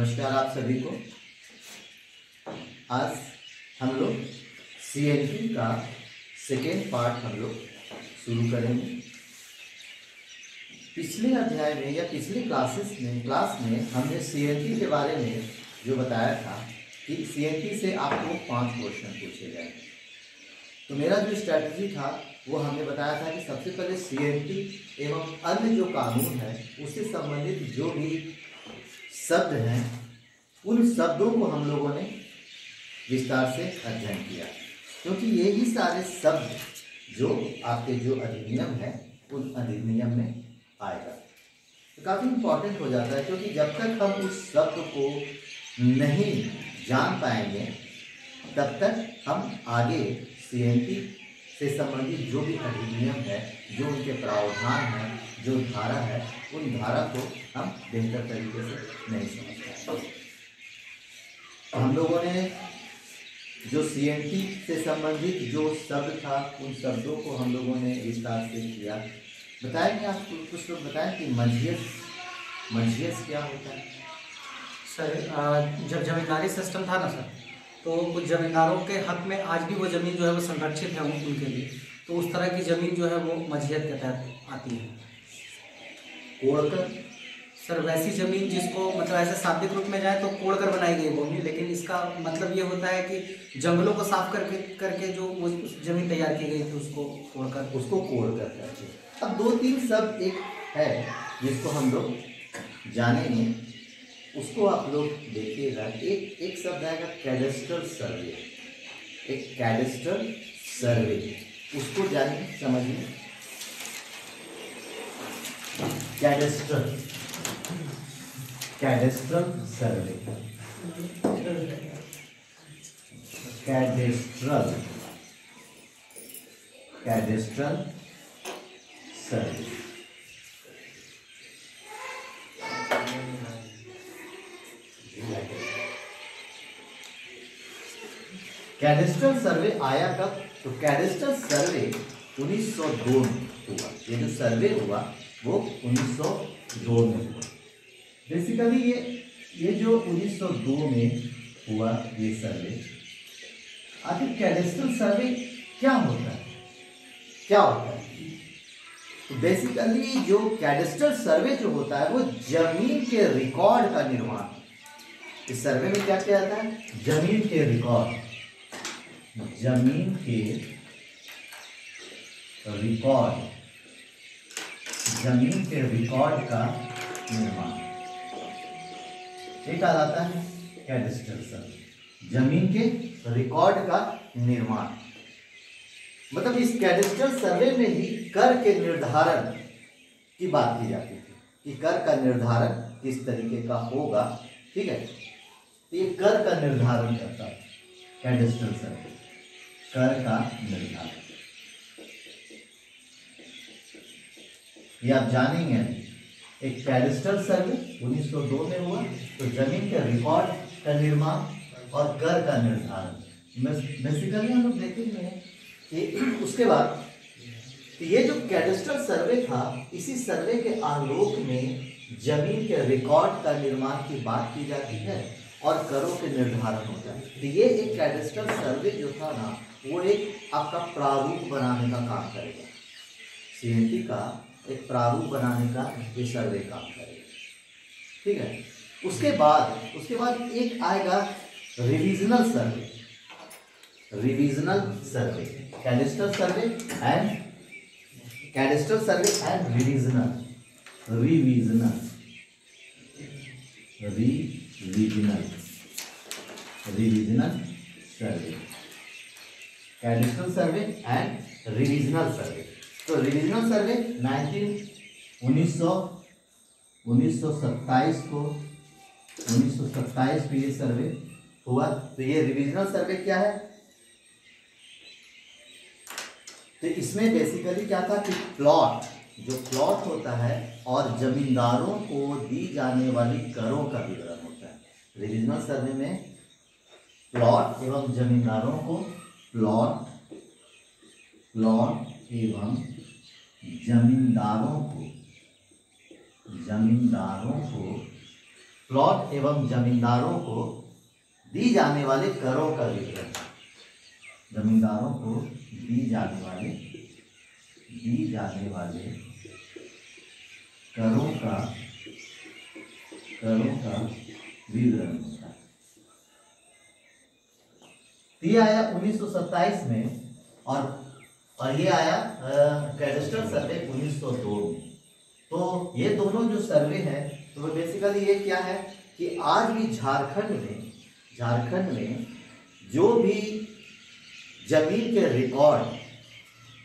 नमस्कार आप सभी को। आज हम लोग सीएनटी का सेकेंड पार्ट हम लोग शुरू करेंगे। पिछले अध्याय में या पिछले क्लास में हमने सीएनटी के बारे में जो बताया था कि सीएनटी से आपको 5 क्वेश्चन पूछे जाएंगे। तो मेरा जो स्ट्रैटेजी था वो हमने बताया था कि सबसे पहले सीएनटी एवं अन्य जो कानून है उससे संबंधित जो भी शब्द हैं उन शब्दों को हम लोगों ने विस्तार से अध्ययन किया, क्योंकि यही सारे शब्द जो आपके जो अधिनियम है उन अधिनियम में आएगा। तो काफ़ी इम्पोर्टेंट हो जाता है, क्योंकि जब तक हम उस शब्द को नहीं जान पाएंगे तब तक हम आगे सीएनटी से संबंधित जो भी अधिनियम है, जो उनके प्रावधान है, जो धारा है, उन धारा को हम बेहतर तरीके से नहीं समझ पाएंगे। हम लोगों ने जो सीएनटी से संबंधित जो शब्द था उन शब्दों को हम लोगों ने विस्तार से किया। बताएंगे आप कुछ लोग बताएं कि मझियस क्या होता है? सर, जब जमींदारी सिस्टम था ना सर, तो कुछ जमींदारों के हक में आज भी वो ज़मीन जो है वो संरक्षित है उनके लिए, तो उस तरह की ज़मीन जो है वो मझियत के तहत आती है। कोड़कर सर, वैसी ज़मीन जिसको मतलब ऐसे शाब्दिक रूप में जाए तो कोड़कर बनाई गई भूमि, लेकिन इसका मतलब ये होता है कि जंगलों को साफ करके जो वो ज़मीन तैयार की गई थी उसको कोड़कर करते। अब 2-3 शब्द एक है जिसको हम लोग जानेंगे, उसको आप लोग देखिएगा। एक शब्द आएगा कैडेस्ट्रल सर्वे। एक कैडेस्ट्रल सर्वे, उसको जानिए, समझिए। कैडेस्ट्रल सर्वे, कैडेस्ट्रल सर्वे। कैडेस्ट्रल सर्वे आया कब? तो कैडेस्ट्रल सर्वे 1902 में हुआ। ये जो सर्वे हुआ वो 1902 में हुआ। बेसिकली ये जो 1902 में हुआ ये सर्वे, आखिर कैडेस्ट्रल सर्वे क्या होता है? तो बेसिकली जो कैडेस्ट्रल सर्वे जो होता है वो जमीन के रिकॉर्ड का निर्माण। इस सर्वे में क्या किया जाता है? जमीन के रिकॉर्ड का निर्माण, ये कहा जाता है कैडेस्ट्रल सर्वे। जमीन के रिकॉर्ड का निर्माण मतलब इस कैडेस्ट्रल सर्वे में ही कर के निर्धारण की बात की जाती थी कि कर का निर्धारण किस तरीके का होगा। ठीक है, ये कर का निर्धारण करता है कैडेस्ट्रल सर्वे, कर का निर्धारण। ये आप जानेंगे। एक कैडेस्ट्रल सर्वे 1902 में हुआ, तो जमीन के रिकॉर्ड का निर्माण और कर का निर्धारण। बेसिकली हम लोग देखेंगे कि उसके बाद ये जो कैडेस्ट्रल सर्वे था, इसी सर्वे के आलोक में जमीन के रिकॉर्ड का निर्माण की बात की जाती है और करों के निर्धारण होता है। तो ये एक कैडेस्ट्रल सर्वे जो था ना, वो एक आपका प्रारूप बनाने का काम करेगा। सीएनटी का एक प्रारूप बनाने का ये सर्वे काम करेगा। ठीक है, उसके बाद एक आएगा revisional survey. Cadastral survey and revisional survey, cadastral survey and revisional survey. तो रिविजनल सर्वे 1927 में ये सर्वे हुआ। तो ये रिविजनल सर्वे क्या है? तो इसमें बेसिकली क्या था कि प्लॉट होता है और जमींदारों को दी जाने वाली करों का विवरण होता है। रिविजनल सर्वे में प्लॉट एवं जमींदारों को जमींदारों को प्लॉट एवं जमींदारों को दी जाने वाले करों का विवरण, जमींदारों को दी जाने वाले करों का विवरण होता है। ये आया 1927 में और ये आया कैडेस्ट्रल सर्वे 1902 में। तो ये दोनों जो सर्वे है तो बेसिकली ये क्या है कि आज भी झारखंड में जो भी जमीन के रिकॉर्ड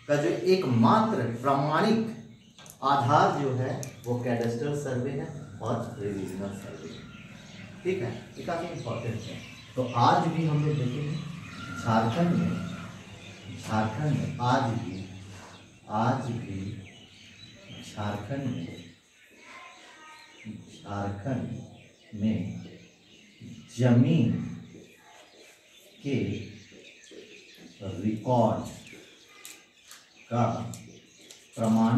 का जो एकमात्र प्रमाणिक आधार जो है वो कैडेस्ट्रल सर्वे है और रिविजनल सर्वे है। ठीक है, ये काफी इंपॉर्टेंट है। तो आज भी हम लोग देखेंगे झारखंड में आज भी झारखंड में जमीन के रिकॉर्ड का प्रमाण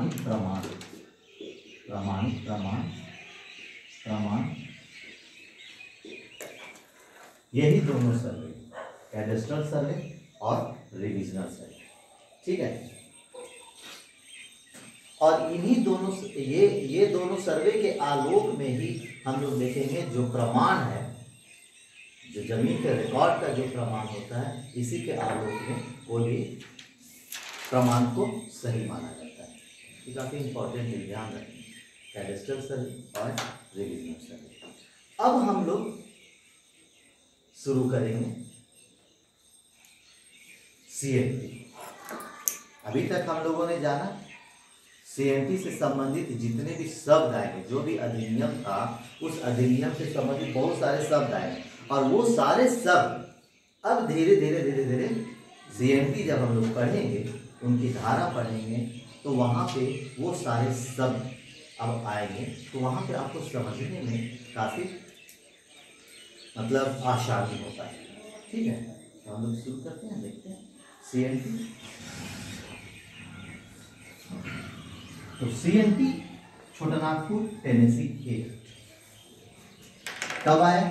यही दोनों सर्वे, कैडेस्ट्रल सर्वे और रिविजनल सर्वे। ठीक है, और इन्हीं दोनों ये दोनों सर्वे के आलोक में ही हम लोग देखेंगे जो प्रमाण है, जो जमीन के रिकॉर्ड का जो प्रमाण होता है, इसी के आलोक में कोई भी प्रमाण को सही माना जाता है। ये काफी इंपॉर्टेंट है, ध्यान रखें, कैडेस्ट्रल सर्वे और रिविजनल सर्वे। अब हम लोग शुरू करेंगे सीएनटी। अभी तक हम लोगों ने जाना सीएनटी से संबंधित जितने भी शब्द आएंगे, जो भी अधिनियम था उस अधिनियम से संबंधित बहुत सारे शब्द आएंगे, और वो सारे शब्द अब धीरे धीरे सीएनटी जब हम लोग पढ़ेंगे, उनकी धारा पढ़ेंगे, तो वहाँ पे वो सारे शब्द अब आएंगे, तो वहाँ पे आपको समझने में काफ़ी मतलब आसानी होता है। ठीक है, तो हम लोग शुरू करते हैं, देखते हैं सीएनटी। तो सीएनटी छोटा नागपुर टेनेसी एक्ट कब आया?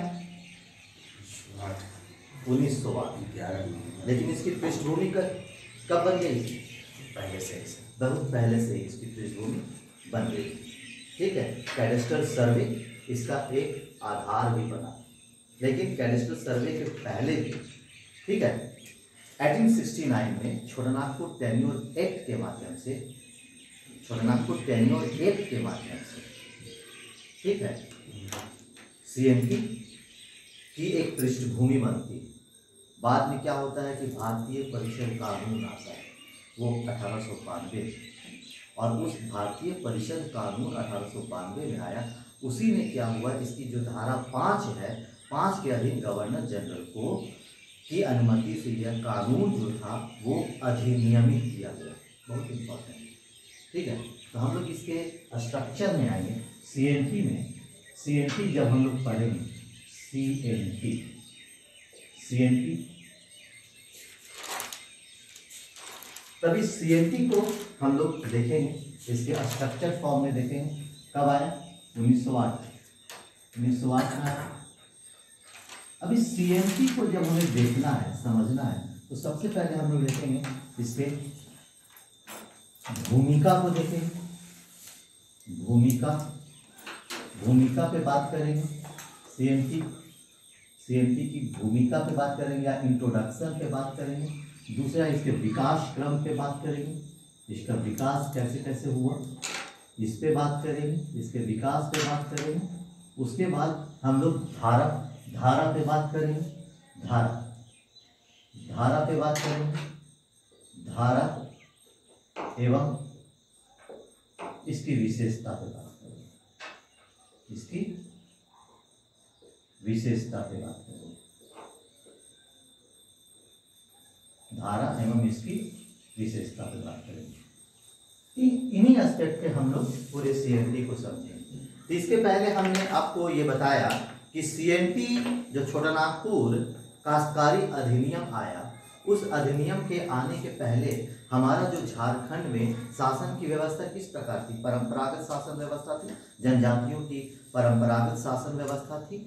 1908। लेकिन इसकी पृष्ठभूमि कब बन गई? बहुत पहले से इसकी पृष्ठभूमि बन गई। ठीक है, कैडेस्ट्रल सर्वे इसका एक आधार भी बना, लेकिन कैडेस्ट्रल सर्वे के पहले भी, ठीक है, 1869 में छोटा नागपुर टेन्योर एक्ट के माध्यम से, ठीक है, सीएनटी की एक पृष्ठभूमि बनती है। बाद में क्या होता है कि भारतीय परिषद कानून आता है, वो 1892, और उस भारतीय परिषद कानून 1892 में आया। उसी में क्या हुआ, इसकी जो धारा 5 है, 5 के अधीन गवर्नर जनरल को की अनुमति से यह कानून जो था वो अधिनियमित किया गया। बहुत इंपॉर्टेंट, ठीक है। तो हम लोग इसके स्ट्रक्चर में आएंगे। सीएनटी जब हम लोग पढ़ेंगे, सीएनटी तभी सीएनटी को हम लोग देखेंगे, इसके स्ट्रक्चर फॉर्म में देखेंगे। कब आया? 1908 में आया। अभी सीएनटी को जब हमें देखना है, समझना है, तो सबसे पहले हम लोग देखेंगे इसके भूमिका को देखेंगे। भूमिका पे बात करेंगे। सीएनटी की भूमिका पे बात करेंगे या इंट्रोडक्शन पे बात करेंगे। दूसरा, इसके विकास क्रम पे बात करेंगे, इसका विकास कैसे कैसे हुआ, इस पे बात करेंगे, इसके विकास पे बात करेंगे। उसके बाद हम लोग धारा पे बात करेंगे, धारा पे बात करेंगे, धारा एवं इसकी विशेषता पे बात करेंगे, इसकी विशेषता पे बात करेंगे, धारा एवं इसकी विशेषता पे बात करेंगे। इन्हीं एस्पेक्ट पे हम लोग पूरे सीएनटी को समझेंगे। तो इसके पहले हमने आपको ये बताया कि सीएनटी जो छोटा नागपुर काश्तकारी अधिनियम आया, उस अधिनियम के आने के पहले हमारा जो झारखंड में शासन की व्यवस्था किस प्रकार थी? परंपरागत शासन व्यवस्था थी, जनजातियों की परंपरागत शासन व्यवस्था थी।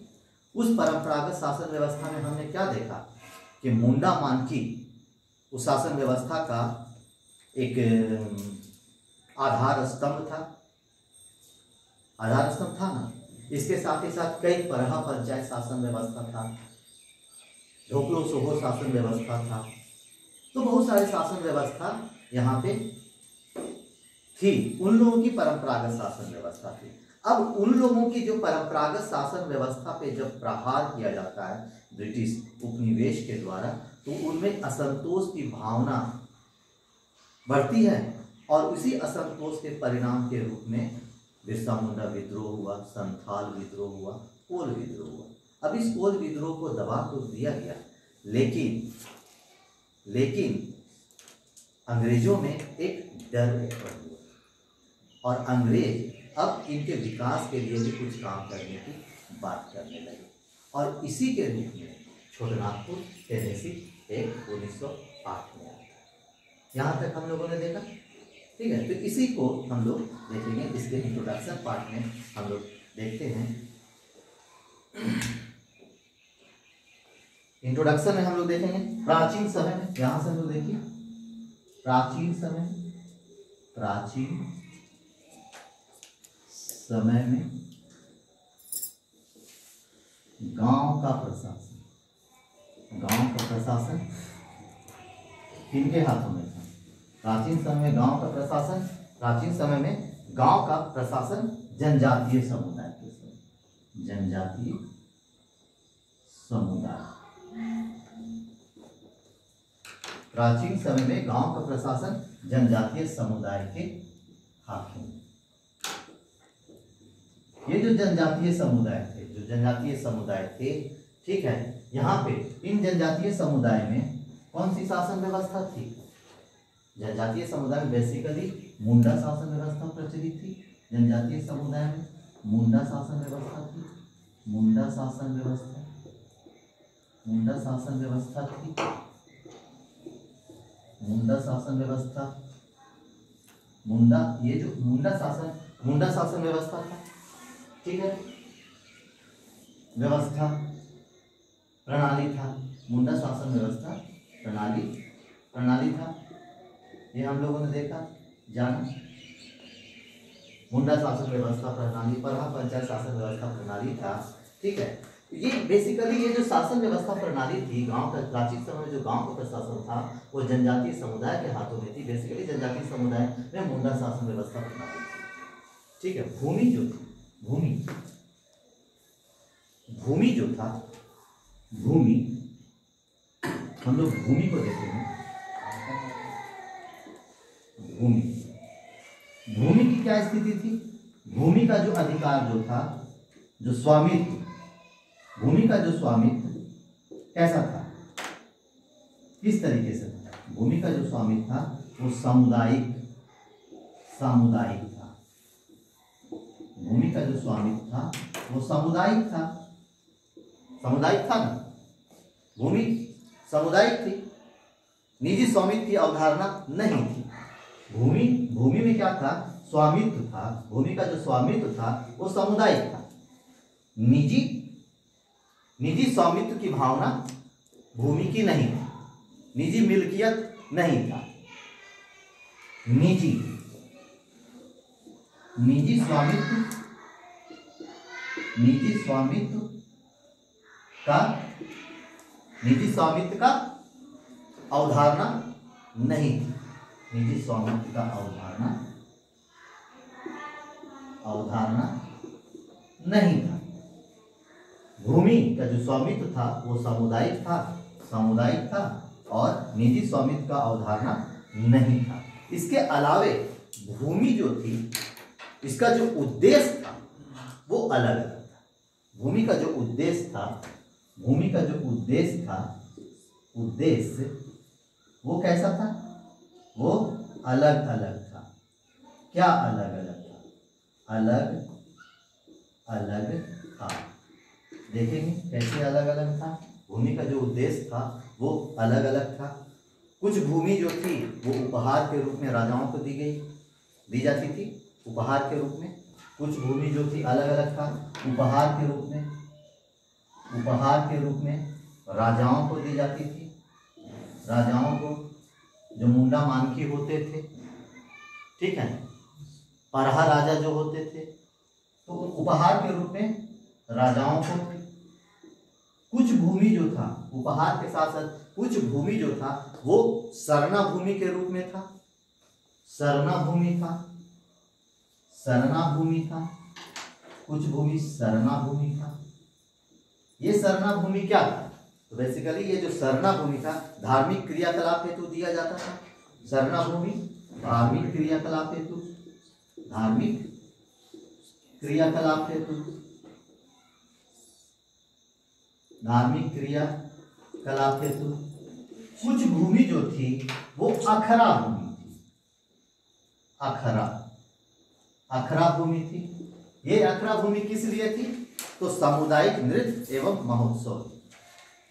उस परंपरागत शासन व्यवस्था में हमने क्या देखा कि मुंडा मानकी उस शासन व्यवस्था का एक आधार स्तंभ था। आधार स्तंभ था ना। इसके साथ ही साथ कई परहा पंचायत शासन व्यवस्था था, ढोकलो सोहो शासन व्यवस्था था। तो बहुत सारे शासन व्यवस्था यहाँ पे थी। उन लोगों की परंपरागत शासन व्यवस्था थी। अब उन लोगों की जो परंपरागत शासन व्यवस्था पे जब प्रहार किया जाता है ब्रिटिश उपनिवेश के द्वारा, तो उनमें असंतोष की भावना बढ़ती है और उसी असंतोष के परिणाम के रूप में बिरसा मुंडा विद्रोह हुआ, संथाल विद्रोह हुआ, कोल विद्रोह हुआ। अब इस कोल विद्रोह को दबा तो दिया गया, लेकिन अंग्रेजों में एक डर उत्पन्न हुआ और अंग्रेज अब इनके विकास के लिए भी कुछ काम करने की बात करने लगे और इसी के रूप में छोटानागपुर टेनेसी एक 1908 में आता है। यहाँ तक हम लोगों ने देखा, ठीक है। तो इसी को हम लोग देखेंगे, इसके इंट्रोडक्शन पार्ट में हम लोग देखते हैं। इंट्रोडक्शन में हम लोग देखेंगे प्राचीन समय में, यहाँ से हम लोग देखिए प्राचीन समय में गांव का प्रशासन किनके हाथों में था? प्राचीन समय में गांव का प्रशासन जनजातीय समुदाय के साथ। जनजातीय समुदाय, प्राचीन समय में गांव का प्रशासन जनजातीय समुदाय के हाथों में। ये जो जनजातीय समुदाय थे, ठीक है, यहाँ पे इन जनजातीय समुदाय में कौन सी शासन व्यवस्था थी? जनजातीय समुदाय में बेसिकली मुंडा शासन व्यवस्था प्रचलित थी। जनजातीय समुदाय में मुंडा शासन व्यवस्था थी। मुंडा शासन व्यवस्था था, ठीक है, व्यवस्था प्रणाली था। मुंडा शासन व्यवस्था प्रणाली था। ये हम लोगों ने देखा, जाना। मुंडा शासन व्यवस्था प्रणाली, परहा पंचायत शासन व्यवस्था प्रणाली था, ठीक है। ये बेसिकली ये जो शासन व्यवस्था प्रणाली थी, गांव का प्राचीन समय में जो गांव का प्रशासन था वो जनजातीय समुदाय के हाथों में थी। बेसिकली जनजातीय समुदाय में मुंडा शासन व्यवस्था प्रणाली थी, ठीक है। भूमि जो था, हम लोग भूमि को देखेंगे। भूमि की क्या स्थिति थी? भूमि का जो अधिकार जो था, जो स्वामित्व, भूमि का जो स्वामित्व कैसा था, किस तरीके से था? भूमि का जो स्वामित्व था वो सामुदायिक था। भूमि का जो स्वामित्व था वो सामुदायिक था ना। भूमि सामुदायिक थी, निजी स्वामित्व की अवधारणा नहीं थी। भूमि में क्या था? स्वामित्व था। भूमि का जो स्वामित्व था वो सामुदायिक था। निजी स्वामित्व की भावना भूमि की नहीं थी। निजी मिल्कियत नहीं था। निजी स्वामित्व का अवधारणा नहीं थी। निजी स्वामित्व का अवधारणा नहीं था। भूमि का जो स्वामित्व था वो सामुदायिक था और निजी स्वामित्व का अवधारणा नहीं था। इसके अलावे भूमि जो थी, इसका जो उद्देश्य था वो अलग था। भूमि का जो उद्देश्य वो कैसा था? वो अलग अलग था। क्या अलग अलग था? अलग अलग था। देखेंगे कैसे अलग अलग था। भूमि का जो उद्देश्य था वो अलग अलग था। कुछ भूमि जो थी वो उपहार के रूप में राजाओं को दी जाती थी उपहार के रूप में। कुछ भूमि जो थी अलग अलग था, उपहार के रूप में राजाओं को दी जाती थी। राजाओं को जो मुंडा मानकी होते थे, ठीक है, परहा राजा जो होते थे, तो उपहार के रूप में राजाओं को। कुछ भूमि जो था उपहार के साथ साथ कुछ भूमि जो था वो सरना भूमि के रूप में था। सरना भूमि था कुछ भूमि सरना भूमि था। ये सरना भूमि क्या था? तो बेसिकली ये जो सरना भूमि था धार्मिक क्रियाकलाप हेतु दिया जाता था। सरना भूमि धार्मिक क्रियाकलाप हेतु कुछ भूमि जो थी वो अखरा भूमि थी। अखरा भूमि थी। ये अखरा भूमि किस लिए थी? तो सामुदायिक नृत्य एवं महोत्सव।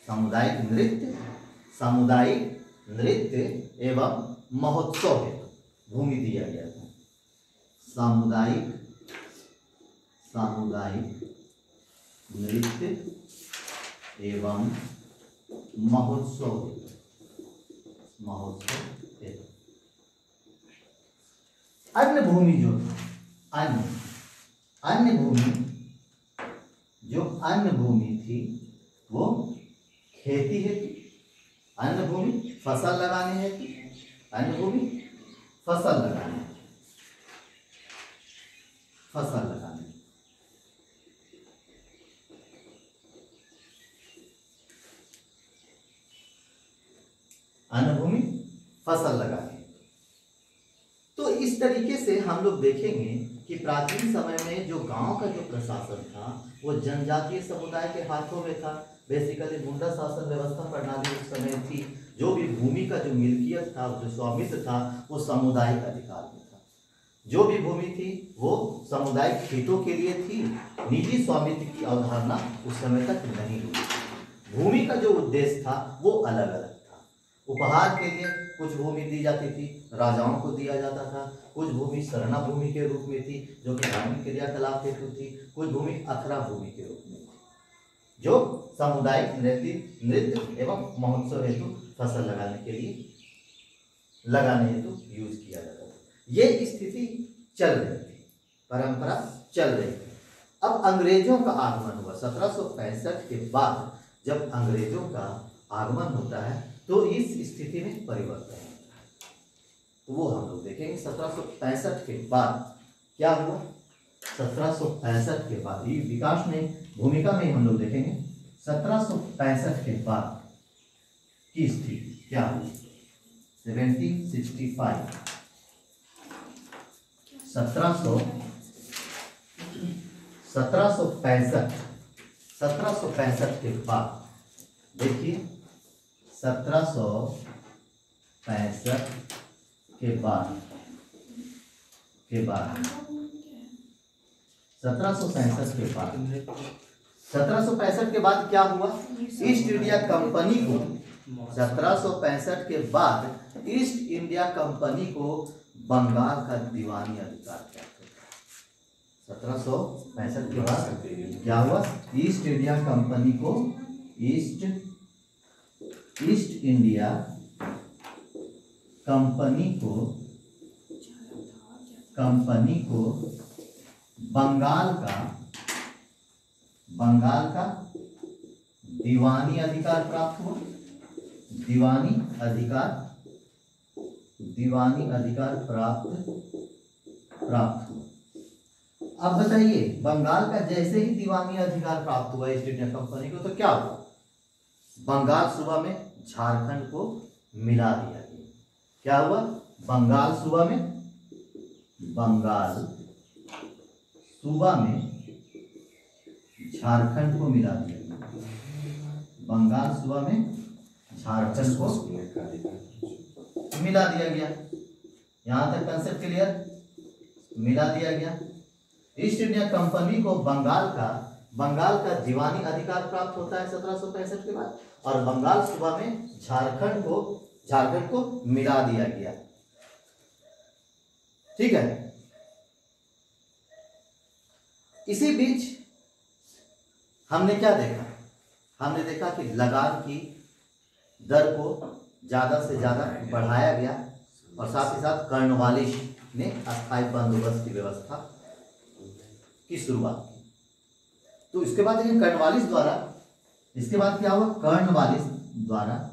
सामुदायिक नृत्य एवं महोत्सव हेतु भूमि दिया गया था। सामुदायिक नृत्य एवं महोत्सव हेतु। अन्य भूमि जो अन्य भूमि थी वो खेती हेतु। अन्य भूमि फसल लगाने हेतु। अन्य भूमि फसल लगाने अन्य भूमि फसल लगाने। तो इस तरीके से हम लोग देखेंगे कि प्राचीन समय में जो गांव का जो प्रशासन था वो जनजातीय समुदाय के हाथों में था। बेसिकली मुंडा शासन व्यवस्था प्रणाली उस समय थी। जो भी भूमि का जो मिल्कियत था, जो स्वामित्व था, वो सामुदायिक अधिकार में था। जो भी भूमि थी वो सामुदायिक हितों के लिए थी। निजी स्वामित्व की अवधारणा उस समय तक नहीं हुई। भूमि का जो उद्देश्य था वो अलग अलग था। उपहार के लिए कुछ भूमि दी जाती थी, राजाओं को दिया जाता था। कुछ भूमि सरना भूमि के रूप में थी जो कि धार्मिक क्रियाकलाप हेतु थी। कुछ भूमि अखरा भूमि के रूप में थी जो सामुदायिक नृत्य एवं महोत्सव हेतु फसल लगाने हेतु यूज किया जाता था। ये स्थिति चल रही थी, परंपरा चल रही थी। अब अंग्रेजों का आगमन हुआ 1765 के बाद। जब अंग्रेजों का आगमन होता है तो इस स्थिति में परिवर्तन होता है, तो वो हम लोग देखेंगे। 1765 के बाद क्या हुआ? 1765 के बाद ये विकास में भूमिका में हम लोग देखेंगे। 1765 के बाद की स्थिति क्या हुई? 1765 1765 के बाद देखिए 1765 के बाद 1765 के बाद क्या हुआ? ईस्ट इंडिया कंपनी को 1765 के बाद ईस्ट इंडिया कंपनी को बंगाल का दीवानी अधिकार प्राप्त हुआ। 1765 के बाद क्या हुआ? ईस्ट इंडिया कंपनी को ईस्ट इंडिया कंपनी को बंगाल का दीवानी अधिकार प्राप्त हुआ। दीवानी अधिकार प्राप्त हुआ। अब बताइए, बंगाल का जैसे ही दीवानी अधिकार प्राप्त हुआ ईस्ट इंडिया कंपनी को, तो क्या हुआ? बंगाल सूबा में झारखंड को मिला दिया गया। क्या हुआ? बंगाल सूबा में झारखंड को मिला दिया गया। बंगाल सूबा में झारखंड को मिला दिया गया। यहां तक कंसेप्ट क्लियर? मिला दिया गया। ईस्ट इंडिया कंपनी को बंगाल का बंगाल का दीवानी अधिकार प्राप्त होता है 1765 के बाद, और बंगाल सूबा में झारखंड को मिला दिया गया। ठीक है। इसी बीच हमने क्या देखा? हमने देखा कि लगान की दर को ज्यादा से ज्यादा बढ़ाया गया, और साथ ही साथ कर्नवालिस ने अस्थायी बंदोबस्त की व्यवस्था की शुरुआत की। तो इसके बाद देखिए कर्नवालिस द्वारा, इसके बाद क्या हुआ? कर्नवालिस द्वारा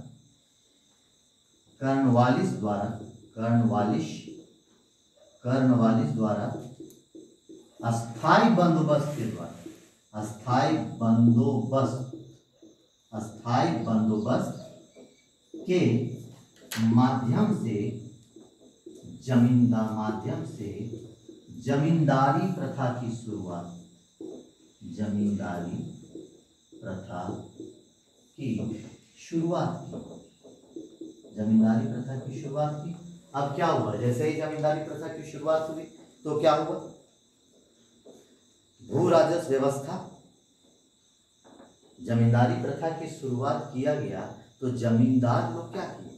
अस्थायी बंदोबस्त के माध्यम से जमींदारी प्रथा की शुरुआत की। अब क्या हुआ? जैसे ही जमींदारी प्रथा की शुरुआत हुई तो क्या हुआ? भू राजस्व व्यवस्था, जमींदारी प्रथा की शुरुआत किया गया तो जमींदार लोग क्या किए?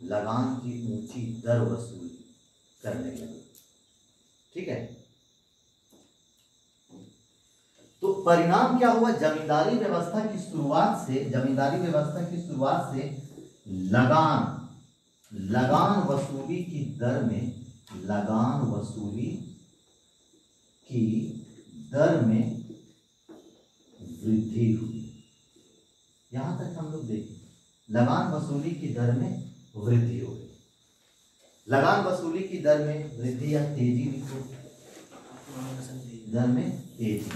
लगान की ऊंची दर वसूल करने लगे। ठीक है। तो परिणाम क्या हुआ? जमींदारी व्यवस्था की शुरुआत से लगान वसूली की दर में वृद्धि हुई। यहां तक हम लोग देखें, लगान वसूली की दर में वृद्धि हो गई। लगान वसूली की दर में वृद्धि या तेजी, दर में तेजी।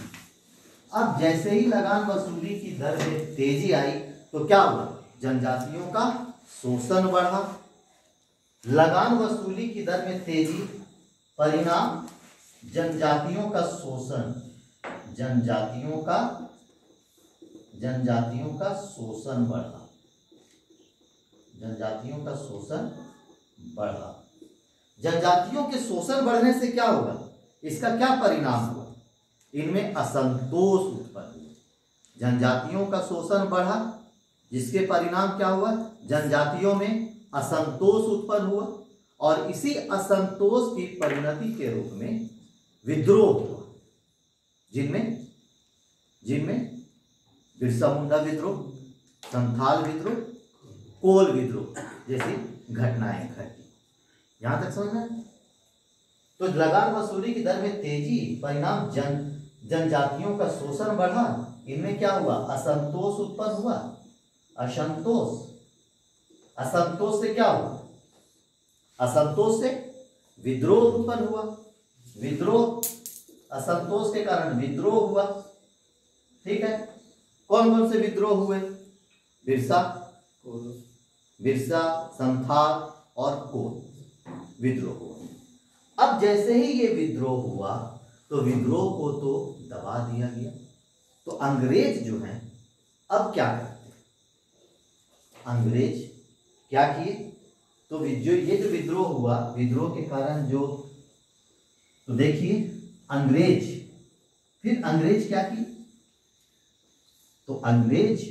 अब जैसे ही लगान वसूली की दर में तेजी आई तो क्या हुआ? जनजातियों का शोषण बढ़ा। लगान वसूली की दर में तेजी, परिणाम जनजातियों का शोषण बढ़ा। जनजातियों के शोषण बढ़ने से क्या होगा? इसका क्या परिणाम हुआ? इनमें असंतोष उत्पन्न हुआ। जनजातियों का शोषण बढ़ा, जिसके परिणाम क्या हुआ? जनजातियों में असंतोष उत्पन्न हुआ, और इसी असंतोष की परिणति के रूप में विद्रोह हुआ, जिनमें बिरसा मुंडा विद्रोह, संथाल विद्रोह, कोल विद्रोह जैसी घटनाएं घटी। यहां तक समझना है? तो लगान वसूली की दर में तेजी, परिणाम जनजातियों का शोषण बढ़ा। इनमें क्या हुआ? असंतोष उत्पन्न हुआ। असंतोष से क्या हुआ? असंतोष से विद्रोह उत्पन्न हुआ। असंतोष के कारण विद्रोह हुआ। ठीक है। कौन कौन से विद्रोह हुए? बिरसा, संथाल और कोल विद्रोह हुआ। अब जैसे ही ये विद्रोह हुआ तो विद्रोह को तो दबा दिया गया। तो अंग्रेज जो हैं अब क्या करते? अंग्रेज क्या किए? तो ये जो विद्रोह हुआ, विद्रोह के कारण तो देखिए अंग्रेज क्या किए? तो अंग्रेज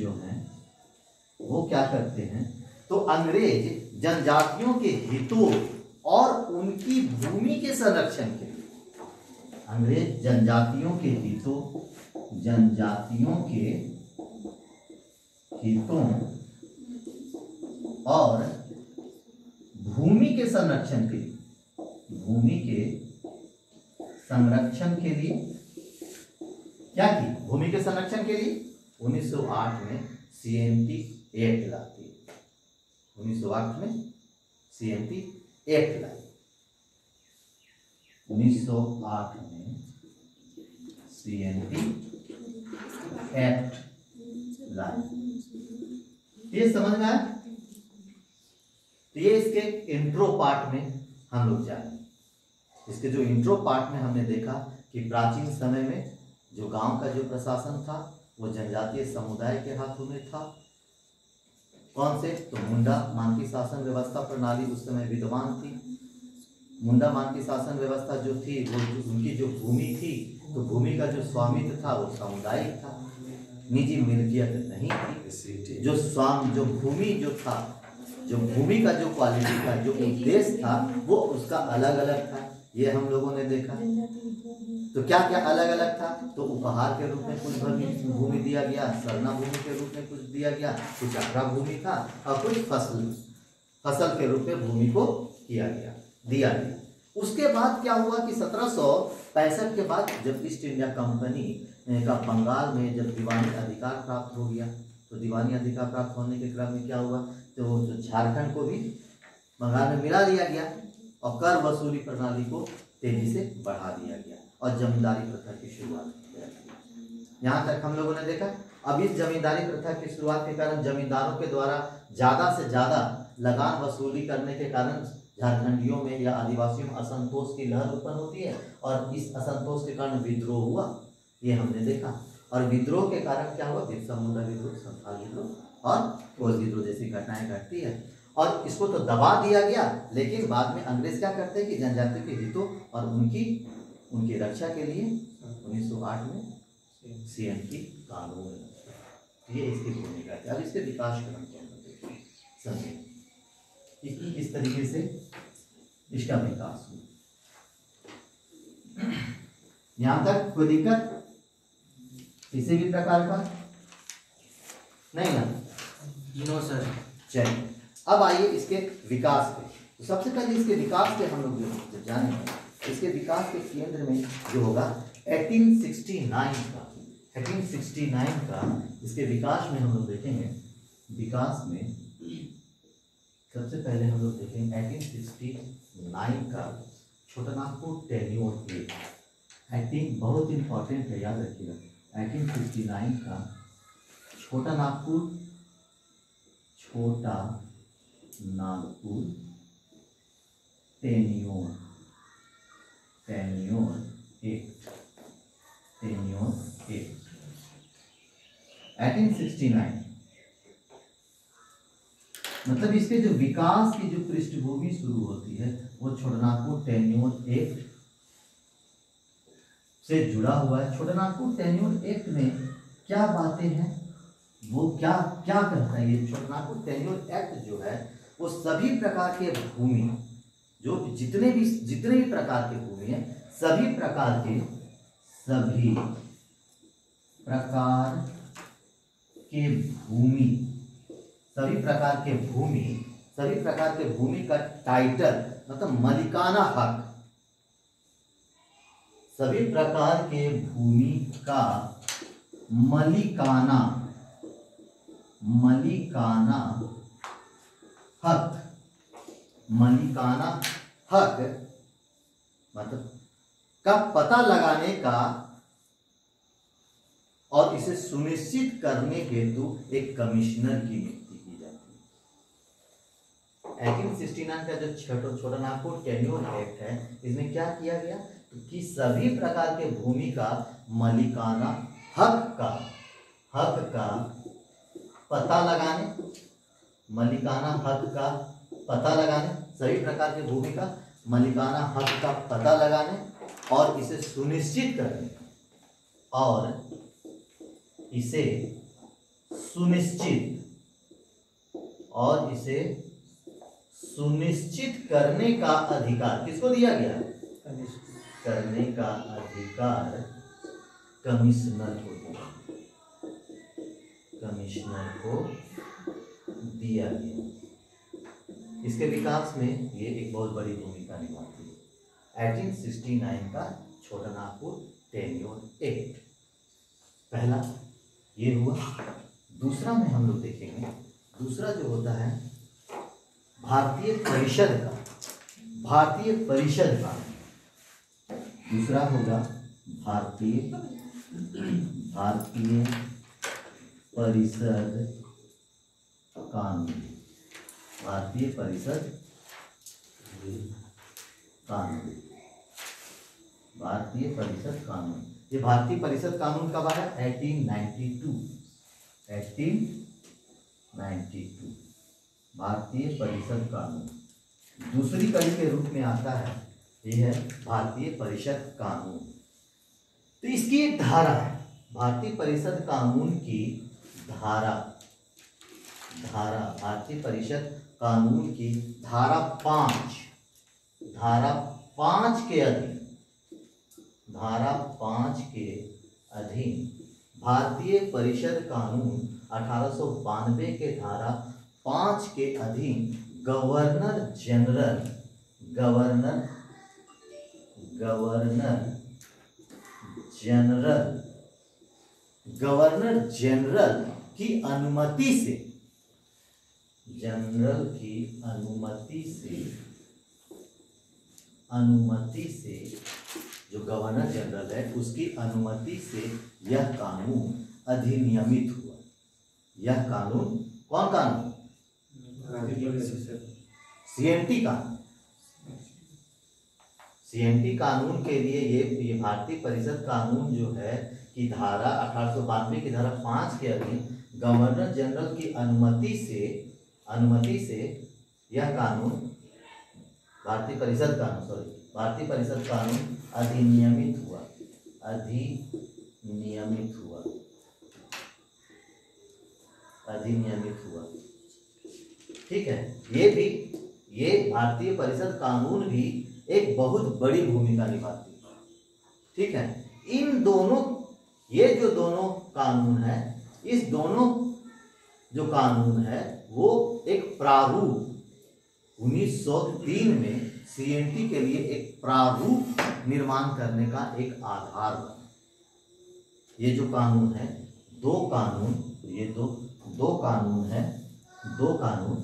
जो हैं वो क्या करते हैं? तो अंग्रेज जनजातियों के हितों और उनकी भूमि के संरक्षण के लिए, अंग्रेज जनजातियों के हितों और भूमि के संरक्षण के लिए क्या की? भूमि के संरक्षण के लिए 1908 में सीएमटी एक्ट लाती है। 1908 में सीएमटी एक्ट लाई। 1908 में सीएमटी एक्ट लाई। ये समझ में आया? तो ये इसके इंट्रो पार्ट में हम लोग जाएंगे। इसके जो इंट्रो पार्ट में हमने देखा कि प्राचीन समय में जो गांव का जो प्रशासन था वो जनजातीय समुदाय के हाथों में था। कौन से? तो मुंडा मानकी शासन व्यवस्था प्रणाली उस समय विद्यमान थी। मुंडा मानकी शासन व्यवस्था जो थी वो उनकी जो भूमि थी तो भूमि का जो स्वामित्व था वो सामुदायिक था, निजी मिल्कियत नहीं थी। जो भूमि जो था, जो भूमि का जो क्वालिटी था, जो उद्देश्य था, वो उसका अलग अलग था। ये हम लोगों ने देखा। तो क्या क्या अलग अलग था? तो उपहार के रूप में कुछ भूमि दिया गया, सरना भूमि के रूप में कुछ दिया गया, कुछ अकरा भूमि था, और कुछ फसल के रूप में भूमि को दिया गया। उसके बाद क्या हुआ कि 1765 के बाद जब ईस्ट इंडिया कंपनी का बंगाल में जब दीवानी अधिकार प्राप्त हो गया, तो दीवानी अधिकार प्राप्त होने के क्रम में क्या हुआ, तो झारखंड को भी बंगाल में मिला दिया गया और कर वसूली प्रणाली को तेजी से बढ़ा दिया गया और जमींदारी प्रथा की शुरुआत की गई। यहाँ तक हम लोगों ने देखा। अब इस जमींदारी प्रथा की शुरुआत के कारण जमींदारों के द्वारा ज़्यादा से ज़्यादा लगान वसूली करने के कारण झारखंडियों में या आदिवासियों में असंतोष की लहर उत्पन्न होती है और इस असंतोष के कारण विद्रोह हुआ, ये हमने देखा। और विद्रोह के कारण क्या हुआ, बिरसा मुंडा विद्रोह, संथाल विद्रोह और कोल विद्रोह जैसी घटनाएं घटती है। और इसको तो दबा दिया गया, लेकिन बाद में अंग्रेज क्या करते हैं कि जनजाति के हितों और उनकी रक्षा के लिए 1908 में सीएनटी कानून, ये इसकी भूमिका है। अब इसके विकास क्रम को समझें, इस तरीके से इसका विकास हुआ। यहाँ तक कोई दिक्कत किसी भी प्रकार का नहीं ना? No sir. चलिए अब आइए इसके विकास पे। तो सबसे पहले इसके विकास पे हम लोग जब जानेंगे, इसके विकास के केंद्र में जो होगा 1869 का इसके विकास में हम लोग देखेंगे। विकास में सबसे पहले हम लोग देखेंगे 1869 का Chotanagpur tenure act. I think बहुत इंपॉर्टेंट है, याद रखिएगा। 1869 का छोटानागपुर टेन्योर एक्ट 1869 मतलब इसके जो विकास की जो पृष्ठभूमि शुरू होती है वो छोटानागपुर टेन्योर एक्ट से जुड़ा हुआ है। छोटानागपुर टेन्योर एक्ट में क्या बातें हैं, वो क्या क्या कहता है? ये छोटानागपुर टेन्योर एक्ट जो है वो सभी प्रकार के भूमि, जो जितने भी प्रकार के भूमि है, सभी प्रकार के भूमि का टाइटल मतलब मलिकाना हक, सभी प्रकार के भूमि का मलिकाना हक मतलब का पता लगाने का और इसे सुनिश्चित करने हेतु एक कमिश्नर की नियुक्ति की जाती है। 1869 का जो छोटानागपुर टेन्योर एक्ट है, इसमें क्या किया गया कि सभी प्रकार के भूमि का मलिकाना हक का पता लगाने, सभी प्रकार के भूमि का मलिकाना हक का पता लगाने और इसे सुनिश्चित करने करने का अधिकार किसको दिया गया? करने का अधिकार कमिश्नर को दिया गया। इसके विकास में ये एक बहुत बड़ी भूमिका निभाती है। 1869 का छोटानागपुर टेन्योर एक्ट, पहला ये हुआ। दूसरा में हम लोग देखेंगे, दूसरा जो होता है भारतीय परिषद का, दूसरा होगा भारतीय परिषद कानून। ये भारतीय परिषद कानून कब आया? 1892 भारतीय परिषद कानून दूसरी कड़ी के रूप में आता है। ये है भारतीय परिषद कानून। तो इसकी एक धारा है, भारतीय परिषद कानून की धारा भारतीय परिषद कानून की धारा 5 के अधीन, धारा 5 के अधीन भारतीय परिषद कानून 1892 के धारा 5 के अधीन गवर्नर जनरल की अनुमति से, जो गवर्नर जनरल है उसकी अनुमति से यह कानून अधिनियमित हुआ। यह कानून कौन कानून? सीएनटी कानून के लिए ये भारतीय परिषद कानून जो है कि धारा 1892 की धारा 5 के अधीन गवर्नर जनरल की अनुमति से यह कानून भारतीय परिषद कानून अधिनियमित हुआ। ठीक है, ये भारतीय परिषद कानून भी एक बहुत बड़ी भूमिका निभाती है। ठीक है, इन दोनों, ये जो दोनों कानून है, इस दोनों जो कानून है वो एक प्रारूप 1903 में सीएनटी के लिए एक प्रारूप निर्माण करने का एक आधार बना। ये जो कानून है, दो कानून है, दो कानून,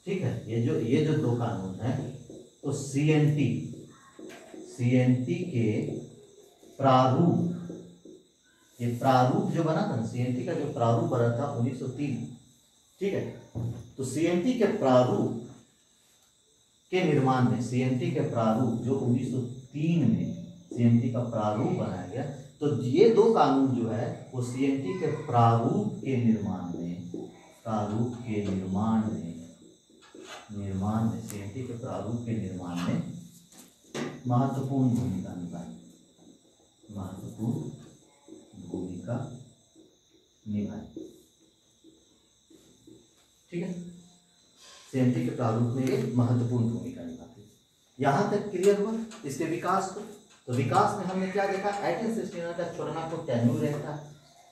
ठीक है, ये जो दो कानून है, तो सीएनटी के प्रारूप, ये प्रारूप जो बना था ना, सीएनटी का जो प्रारूप बना था 1903, ठीक है, तो सीएनटी के प्रारूप के निर्माण में, सीएनटी के प्रारूप जो 1903 में सीएनटी का प्रारूप बनाया गया, तो ये दो कानून जो है वो सीएनटी के प्रारूप के निर्माण में सीएनटी के प्रारूप के निर्माण में महत्वपूर्ण भूमिका निभाई। ठीक है, सीएनटी के प्रारूप में ये महत्वपूर्ण भूमिका निभाती है। यहाँ तक क्लियर हुआ इसके विकास को। तो विकास में हमने क्या देखा, 1869 का छोड़ना को टेन्यूर रहता है,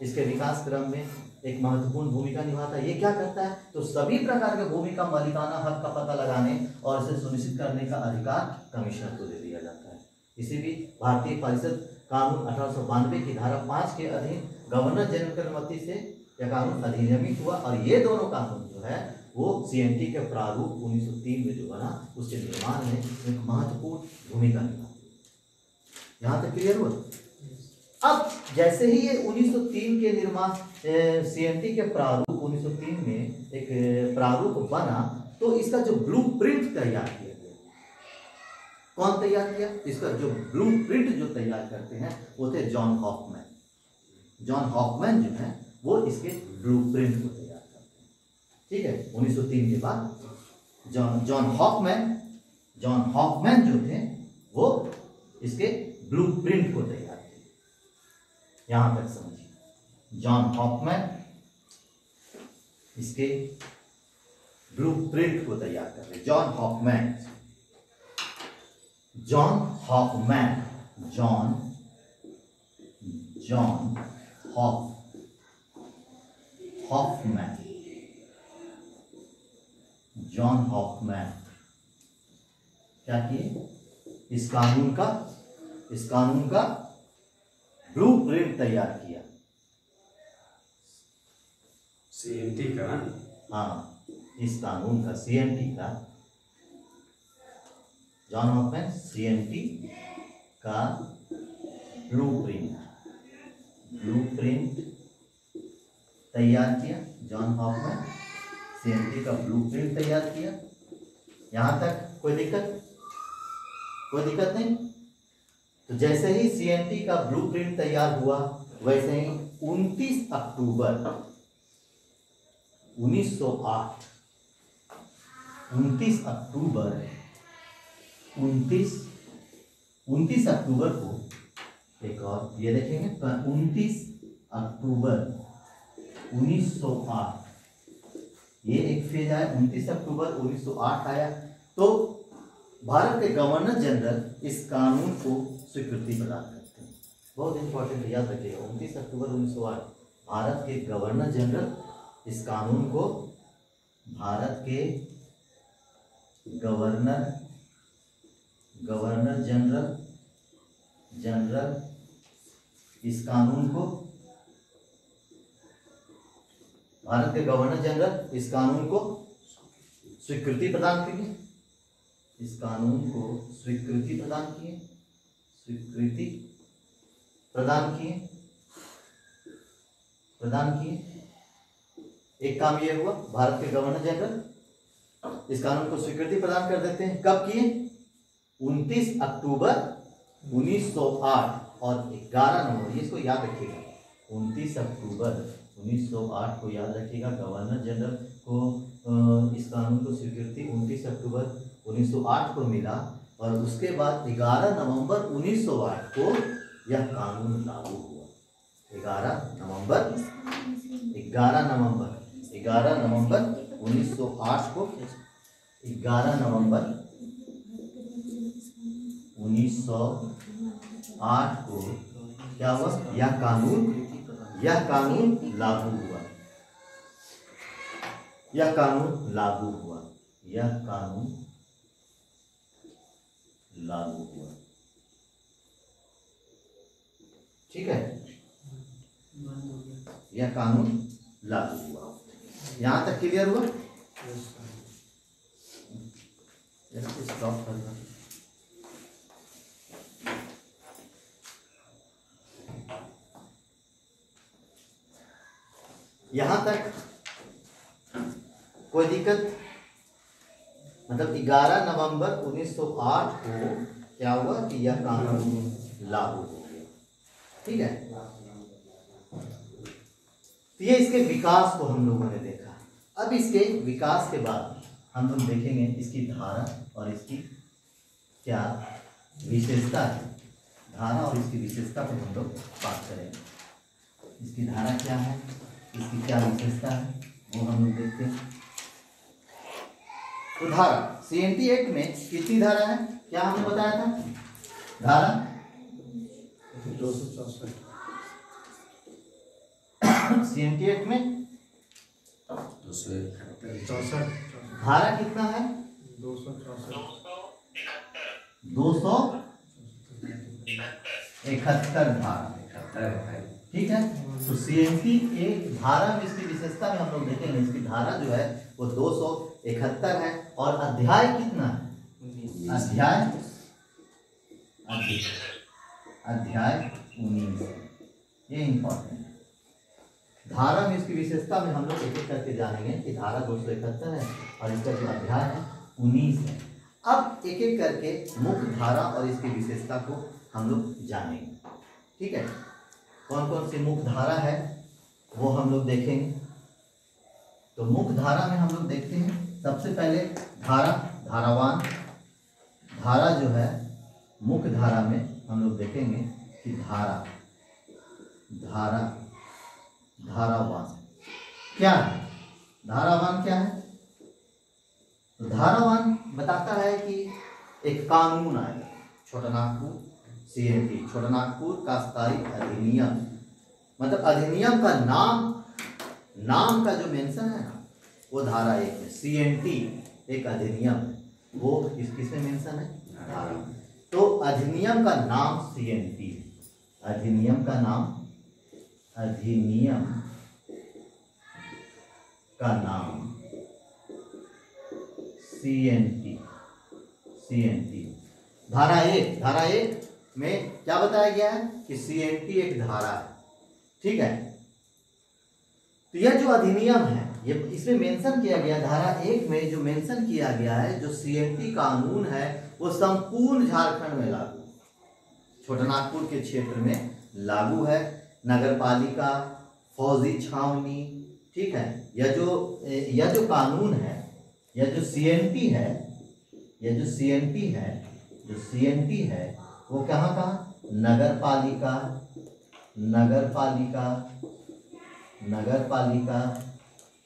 इसके विकास क्रम में एक महत्वपूर्ण भूमिका निभाता है। ये क्या करता है, तो सभी प्रकार के भूमि का मालिकाना हक का पता लगाने और इसे सुनिश्चित करने का अधिकार कमिश्नर को दे दिया जाता है। इसी बीच भारतीय परिषद कानून 1892 की धारा 5 के अधीन गवर्नर जनरल की अनुमति से यह कानून अधिनियमित हुआ और ये दोनों कानून जो है वो सीएनटी के प्रारूप 1903 में जो बना उसके निर्माण में एक महत्वपूर्ण भूमिका निभाती है। यहाँ तक क्लियर हुआ। अब जैसे ही ये 1903 के निर्माण सीएनटी के प्रारूप 1903 में एक प्रारूप बना, तो इसका जो ब्लूप्रिंट तैयार किया गया, कौन तैयार किया, इसका जो ब्लूप्रिंट जो तैयार करते हैं वो थे जॉन हॉफमैन जो है वो इसके ब्लूप्रिंट को तैयार करते हैं। ठीक है, 1903 के बाद जॉन हॉफमैन जो थे वो इसके ब्लूप्रिंट को तैयार किए। यहां तक समझिए, जॉन हॉफमैन इसके ब्लूप्रिंट को तैयार कर रहे। जॉन हॉफमैन क्या किए, इस कानून का ब्लूप्रिंट तैयार किया। सीएनटी का, हाँ, इस कानून का, सीएनटी का, जॉन हॉफमैन सीएनटी का ब्लूप्रिंट तैयार किया। जॉन हॉफमैन सीएनटी का ब्लूप्रिंट तैयार किया। यहां तक कोई दिक्कत नहीं। तो जैसे ही सीएनटी का ब्लूप्रिंट तैयार हुआ, वैसे ही 29 अक्टूबर 1908 29 29 अक्टूबर को एक और ये देखेंगे, 29 अक्टूबर 1908 ये एक फेज आया। 29 अक्टूबर 1908 आया तो भारत के गवर्नर जनरल इस कानून को स्वीकृति प्रदान करते हैं। बहुत इंपॉर्टेंट, याद रखिएगा। 29 अक्टूबर 1908 भारत के गवर्नर जनरल इस कानून को, भारत के गवर्नर जनरल इस कानून को, भारत के गवर्नर जनरल इस कानून को स्वीकृति प्रदान किए, इस कानून को स्वीकृति प्रदान किए। एक काम ये हुआ, भारत के गवर्नर जनरल इस कानून को स्वीकृति प्रदान कर देते हैं। कब किए? 29 अक्टूबर 1908 और 11 नवंबर, इसको याद रखिएगा। 29 अक्टूबर 1908 को याद रखिएगा। गवर्नर जनरल को इस कानून को स्वीकृति 29 अक्टूबर 1908 को मिला और उसके बाद 11 नवंबर 1908 को यह कानून लागू हुआ। 11 नवंबर 1908 को, 11 नवंबर 1908 को क्या हुआ? यह कानून लागू हुआ। ठीक है, यह कानून लागू हुआ। यहां तक क्लियर हुआ? स्टॉप करना। यहां तक कोई दिक्कत? मतलब 11 नवंबर 1908 को क्या हुआ कि यह कानून लागू हो गया। ठीक है, तो ये इसके विकास को हम लोगों ने देखा। अब इसके विकास के बाद हम लोग देखेंगे इसकी धारा और इसकी क्या विशेषता है। धारा और इसकी विशेषता पर हम लोग बात करेंगे। इसकी धारा क्या है, इसकी क्या विशेषता है, वो हम लोग देखते हैं। तो धारा CNT एक्ट में कितनी धारा है, क्या हमने बताया था? धारा 264। CNT एक्ट में 264 धारा कितना है? 271 धारा। ठीक है, तो CNT एक धारा में इसकी विशेषता में हम लोग देखेंगे। इसकी धारा जो है वो 271 है और अध्याय कितना है? अध्याय 19 है। ये इंपॉर्टेंट है। धारा में इसकी विशेषता में हम लोग एक एक करके जानेंगे कि धारा 271 है और इसका जो अध्याय है 19 है। अब एक एक करके मुख्य धारा और इसकी विशेषता को हम लोग जानेंगे। ठीक है, कौन कौन सी मुख्य धारा है वो हम लोग देखेंगे। तो मुख्य धारा में हम लोग देखते हैं सबसे पहले धारावान। धारा जो है मुख्य धारा में हम लोग देखेंगे कि धारावान क्या है। धारावान क्या है? तो धारावान बताता है कि एक कानून आएगा, छोटानागपुर CNT, छोटानागपुर काश्तकारी अधिनियम। मतलब अधिनियम का नाम का जो मेंशन है ना वो धारा 1 में। CNT एक अधिनियम है, वो किसमें मेंशन है? धारा। तो अधिनियम का नाम CNT है। अधिनियम का नाम CNT। धारा 1 में क्या बताया गया है कि CNT एक धारा है। ठीक है, तो यह जो अधिनियम है ये इसमें मेंशन किया गया, धारा 1 में जो मेंशन किया गया है, जो CNT कानून है वो संपूर्ण झारखंड में लागू, छोटानागपुर के क्षेत्र में लागू है। नगरपालिका, फौजी छावनी, ठीक है, यह जो कानून है, यह जो CNT है वो कहाँ कहाँ? नगर पालिका, नगर पालिका, नगर पालिका,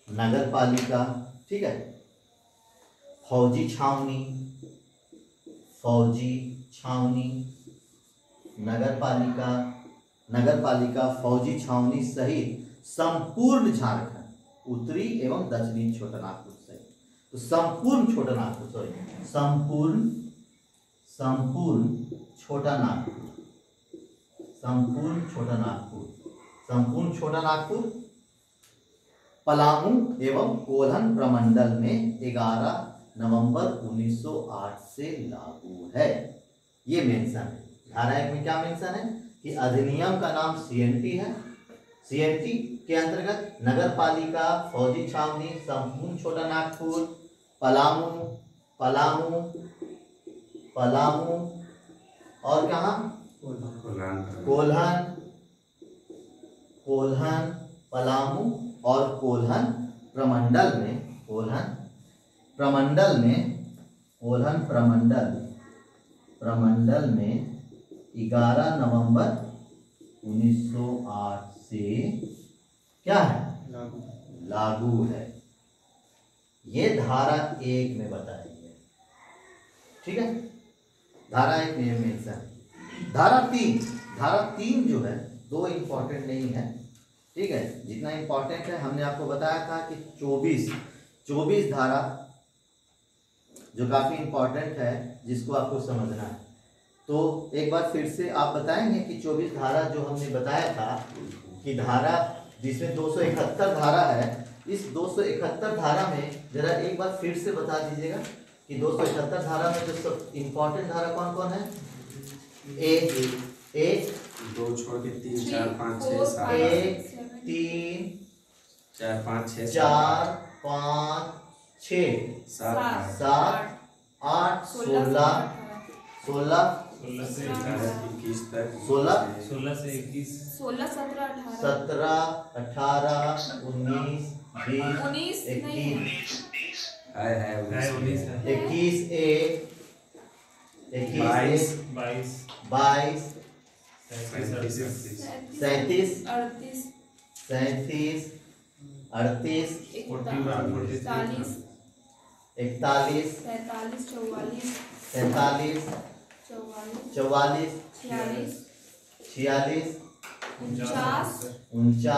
नगर पालिका, ठीक है। फौजी छावनी, फौजी छावनी, नगर पालिका, नगर पालिका, फौजी छावनी सहित संपूर्ण झारखंड, उत्तरी एवं दक्षिणी छोटानागपुर सहित, तो संपूर्ण छोटानागपुर, सॉरी संपूर्ण, संपूर्ण छोटानागपुर, संपूर्ण छोटानागपुर, संपूर्ण छोटानागपुर पलामू एवं कोल्हन प्रमंडल में 11 नवंबर 1908 से लागू है। ये मेंशन है धारा 1 में। क्या मेंशन है कि अधिनियम का नाम सीएनटी है। सीएनटी के अंतर्गत नगर पालिका, फौजी छावनी, संपूर्ण छोटानागपुर, पलामू, पलामू, पलामू और कहाँ? कोल्हन, कोल्हन, पलामू और कोल्हन प्रमंडल में, कोल्हन प्रमंडल में, कोल्हन प्रमंडल, प्रमंडल में 11 नवंबर 1908 से क्या है? लागू है। ये धारा 1 में बताया गया है, ठीक है। धारा 1 में मेंशन। धारा 3, धारा 3 जो है 2 इंपॉर्टेंट नहीं है, ठीक है। जितना इंपॉर्टेंट है हमने आपको बताया था कि 24 धारा जो काफी इंपॉर्टेंट है, जिसको आपको समझना है। तो एक बार फिर से आप बताएंगे कि 24 धारा जो हमने बताया था कि धारा जिसमें 271 धारा है, इस 271 धारा में जरा एक बार फिर से बता दीजिएगा कि 271 धारा में जो सब इंपॉर्टेंट धारा कौन कौन है? एक 2 छोड़ के 3 4 5 6 7 1 3 4 5 6 4 5 6 7 7 8 16 16 से 21 तक 16 से 21 16 17 18 17 18 19 20 21 है 19 है 21 ए 21 22 22 37 37 38 37 38 41 41 43 44 43 44 46 46 49 49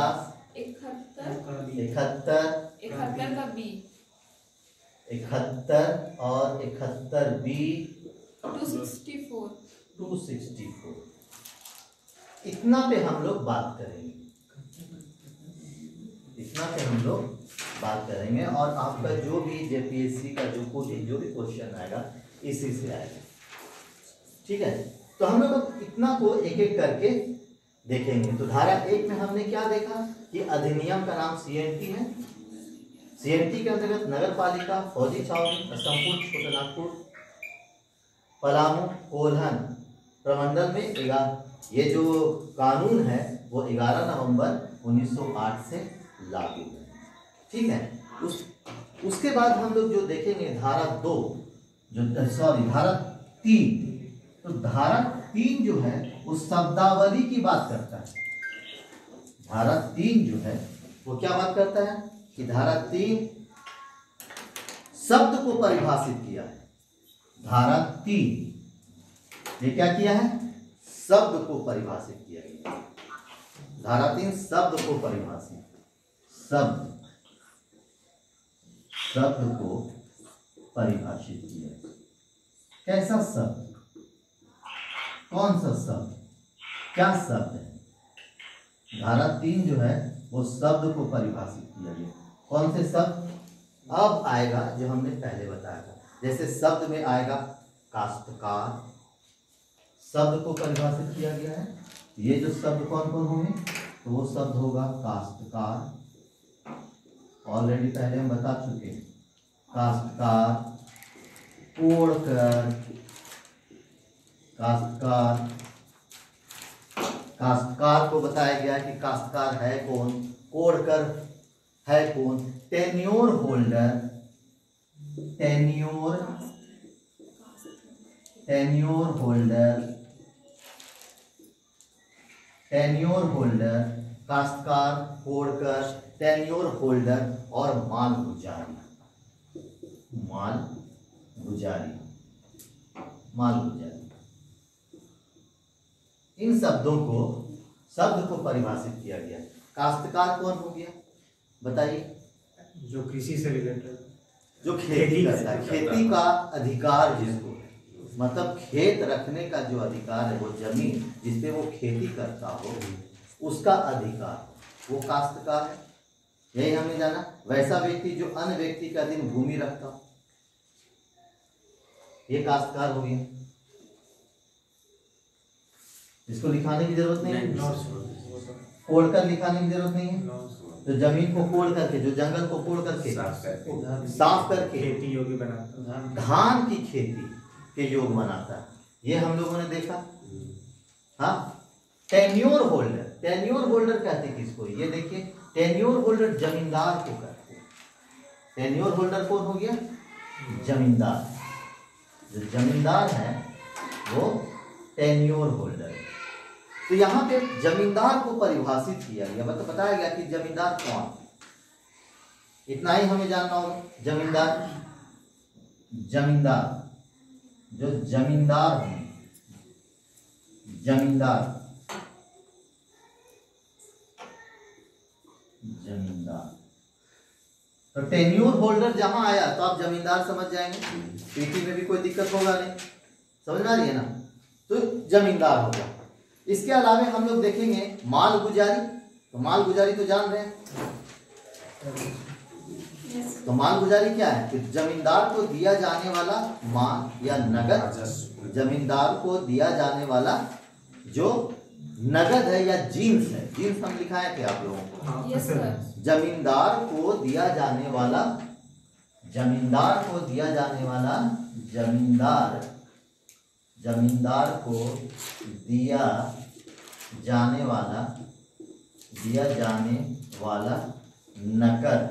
71 71 का बी 71 और 71 बी 264 264। इतना पे हम लोग बात करेंगे, इतना पे हम लोग बात करेंगे। और आपका जो भी जेपीएससी का जो भी क्वेश्चन आएगा इसी से आएगा, ठीक है। तो हम लोग इतना को एक एक करके देखेंगे। तो धारा 1 में हमने क्या देखा कि अधिनियम का नाम सीएनटी है। सीएनटी के अंतर्गत नगर पालिका, फौजी छावनी, संपूर्ण छोटानागपुर, पलामू, कोल्हन प्रमंडल में ये जो कानून है वो 11 नवंबर 1908 से लागू है, ठीक है। उसके बाद हम लोग जो देखेंगे धारा 2 धारा 3। तो धारा 3 जो है उस शब्दावली की बात करता है। धारा 3 जो है वो क्या बात करता है कि धारा 3 शब्द को परिभाषित किया है। धारा 3 ये क्या किया है? शब्द को परिभाषित किया गया। धारा 3 शब्द को परिभाषित, शब्द को परिभाषित किया। कैसा शब्द? कौन सा शब्द? क्या शब्द है? धारा 3 जो है वो शब्द को परिभाषित किया गया। कौन से शब्द? अब आएगा जो हमने पहले बताया था। जैसे शब्द में आएगा काश्तकार, शब्द को परिभाषित किया गया है। ये जो शब्द कौन कौन होंगे? तो वो शब्द होगा काश्तकार, ऑलरेडी पहले हम बता चुके हैं। काश्तकार, कोड़कर, काश्तकार, काश्तकार को बताया गया कि काश्तकार है कौन, कोड़कर है कौन, tenure holder, tenure holder, tenure holder, काश्तकार, कोड़कर, टेन्योर होल्डर और माल गुजारी। माल गुजारी, माल गुजारी, इन शब्द को परिभाषित किया गया। काश्तकार कौन हो गया बताइए? जो कृषि से रिलेटेड, जो खेती करता है, खेती का अधिकार जिसको है, मतलब खेत रखने का जो अधिकार है, वो जमीन जिसपे वो खेती करता हो उसका अधिकार, वो काश्तकार है। यही हमने जाना। वैसा व्यक्ति जो अन्य व्यक्ति का अधीन भूमि रखता हो, ये काश्तकार हो गया। इसको लिखाने की जरूरत नहीं है, कोड़कर लिखाने की जरूरत नहीं है। तो जमीन को कोड़ करके, जो जंगल को कोड़ करके साफ करके खेती योग्य बनाता है, धान की खेती के योग बनाता है, ये हम लोगों ने देखा। हाँ, टेन्योर होल्डर, टेन्योर होल्डर कहते हैं किसको? ये देखिए, टेन्योर होल्डर जमींदार को कहते हैं। टेन्योर होल्डर कौन हो गया? जमींदार। जो जमींदार है वो टेन्योर होल्डर है। तो यहाँ पे जमींदार को परिभाषित किया गया, मतलब बताया गया कि जमींदार कौन, इतना ही हमें जानना होगा। जमींदार, जमींदार जो जमींदार हैं, जमींदार, जमींदार। तो टेन्योर होल्डर जहां आया तो आप जमींदार समझ जाएंगे, पीटी में भी कोई दिक्कत होगा नहीं, समझ में आ रही है ना? तो जमींदार होगा। इसके अलावा हम लोग देखेंगे माल गुजारी। तो माल गुजारी तो जान रहे हैं, तो माल गुजारी क्या है? कि जमींदार को दिया जाने वाला माल या नगद, जमींदार को दिया जाने वाला जो नगद है या जींस है, जींस हम लिखाए थे आप लोगों को। Yes sir. जमींदार को दिया जाने वाला, जमींदार को दिया जाने वाला, जमींदार को दिया जाने वाला नकद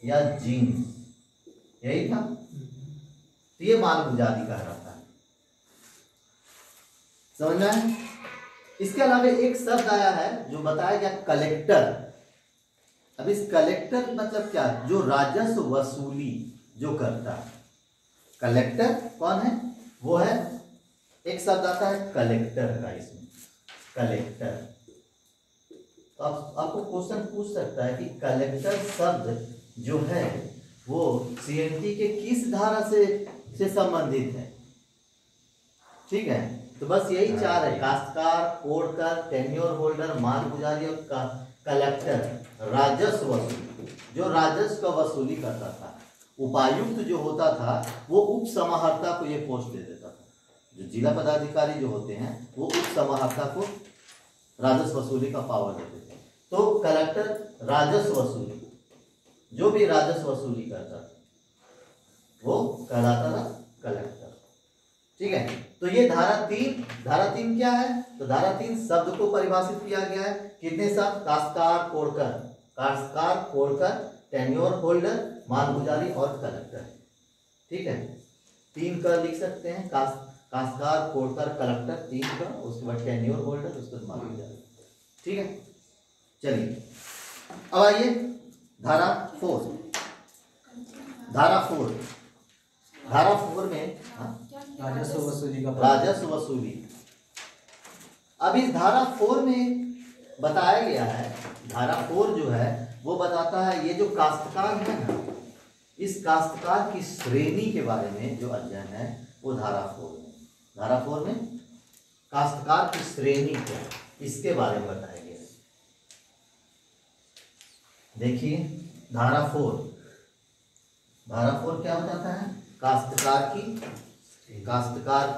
या जींस, यही था। तो ये माल गुजारी कह रहा था, समझ में आया? इसके अलावा एक शब्द आया है जो बताया गया कलेक्टर। अब इस कलेक्टर मतलब क्या? जो राजस्व वसूली जो करता है। कलेक्टर कौन है? वो है, एक शब्द आता है कलेक्टर का, इसमें कलेक्टर। तो आपको क्वेश्चन पूछ सकता है कि कलेक्टर शब्द जो है वो सीएनटी के किस धारा से संबंधित है? ठीक है, तो बस यही चार है, काश्तकार, कोड़कर, टेन्योर होल्डर, माल गुजारी और कलेक्टर। राजस्व वसूली, जो राजस्व का वसूली करता था। उपायुक्त जो होता था वो उप समाहर्ता को ये पोस्ट दे देता था। जो जिला पदाधिकारी जो होते हैं वो उप समाहर्ता को राजस्व वसूली का पावर देते थे। तो कलेक्टर राजस्व वसूली, जो भी राजस्व वसूली करता था वो कहलाता था कलेक्टर। ठीक है, तो ये धारा तीन क्या है? तो धारा 3 शब्द को परिभाषित किया गया है। कितने शब्द? काश्तकार, कोड़कर, टेन्योर होल्डर, माल गुजारी और कलेक्टर। ठीक है, 3 का लिख सकते हैं, काश्तकार, कोड़कर, कलेक्टर, 3 का, उसके बाद टेन्योर होल्डर, उसके बाद माल गुजारी। ठीक है, चलिए अब आइए धारा 4। धारा 4 में राजस्व वसूली का राजस्व वसूली। अब इस धारा 4 में बताया गया है, धारा 4 जो है वो बताता है ये जो काश्तकार है ना, इस काश्तकार की श्रेणी के बारे में जो अध्ययन है वो धारा 4 में। धारा 4 में काश्तकार की श्रेणी क्या है इसके बारे में बताया गया है। देखिए धारा 4 क्या बताता है? काश्तकार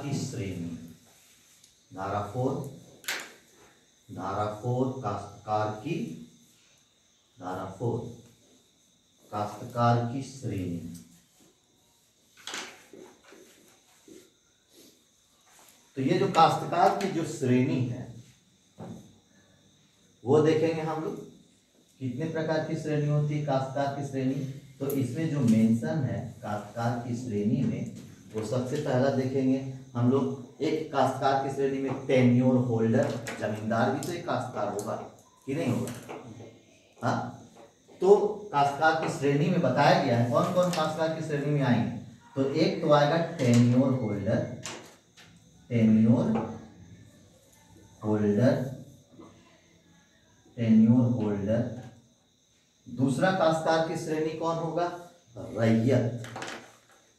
की श्रेणी। धारा 4 काश्तकार की श्रेणी। तो ये जो काश्तकार की जो श्रेणी है वो देखेंगे हम लोग कितने प्रकार की श्रेणी होती है काश्तकार की श्रेणी। तो इसमें जो मेंशन है काश्तकार की श्रेणी में, वो सबसे पहला देखेंगे हम लोग एक काश्तकार की श्रेणी में टेन्योर होल्डर, जमींदार भी तो एक काश्तकार होगा कि नहीं होगा? हाँ, तो काश्तकार की श्रेणी में बताया गया है कौन कौन काश्तकार की श्रेणी में आएंगे। तो एक तो आएगा tenure holder, tenure holder, tenure holder. दूसरा काश्तकार की श्रेणी कौन होगा? रैयत।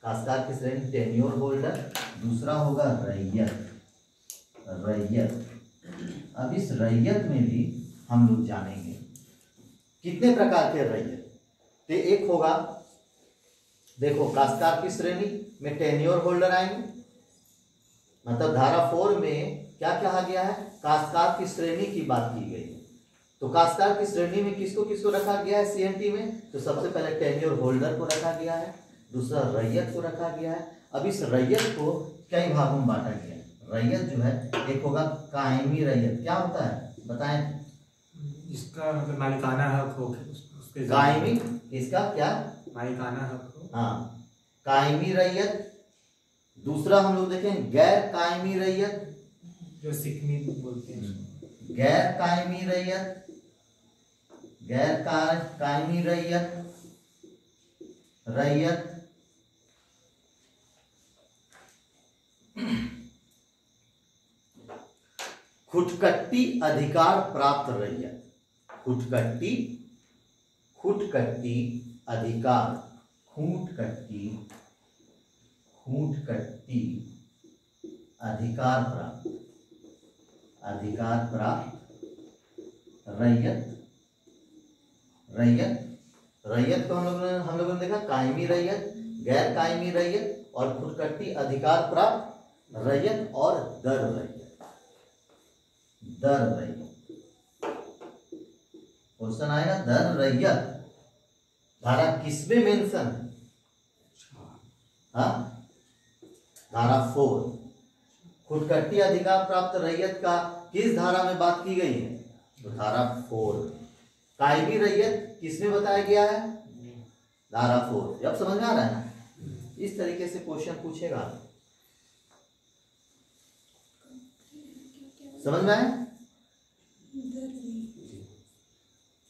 काश्तकार की श्रेणी टेन्योर होल्डर, दूसरा होगा रैयत, रैयत। अब इस रैयत में भी हम लोग जानेंगे कितने प्रकार के रैयत। तो एक होगा, देखो काश्तकार की श्रेणी में टेन्योर होल्डर आएंगे, मतलब धारा 4 में क्या कहा गया है? काश्तकार की श्रेणी की बात की गई है। तो काश्तकार की श्रेणी में किसको किसको रखा गया है सीएनटी में? तो सबसे पहले टेन्योर होल्डर को रखा गया है, दूसरा रैयत को रखा गया है। अब इस रैयत को कई भागों में बांटा गया है। रैयत जो है, एक होगा कायमी रैयत। क्या होता है बताएं? इसका मतलब मालिकाना हक हो उसके कायमी, इसका क्या? मालिकाना हक हो। हाँ, कायमी रैयत। दूसरा हम लोग देखें गैर कायमी रैयत, जो सिकमी बोलते हैं। गैर कायमी रैयत, गैर कायमी रैयत, रैयत। खुटकट्टी अधिकार प्राप्त रैयत, खुटकट्टी, खुटकट्टी अधिकार, खूंटकट्टी, खूंटकट्टी अधिकार प्राप्त, अधिकार प्राप्त रैयत, रैयत। रैयत को हम लोगों ने देखा कायमी रैयत, गैर कायमी रैयत और खुटकट्टी अधिकार प्राप्त रैयत और दर रैयत, दर रैयत। क्वेश्चन आएगा दर रैयत, धारा किसमें मेंशन है? हाँ, धारा 4। खुटकट्टी अधिकार प्राप्त रैयत का किस धारा में बात की गई है? तो धारा 4। कायमी रैयत किसमें बताया गया है? धारा 4। अब समझ में आ रहा है ना? इस तरीके से क्वेश्चन पूछेगा, समझ में आए?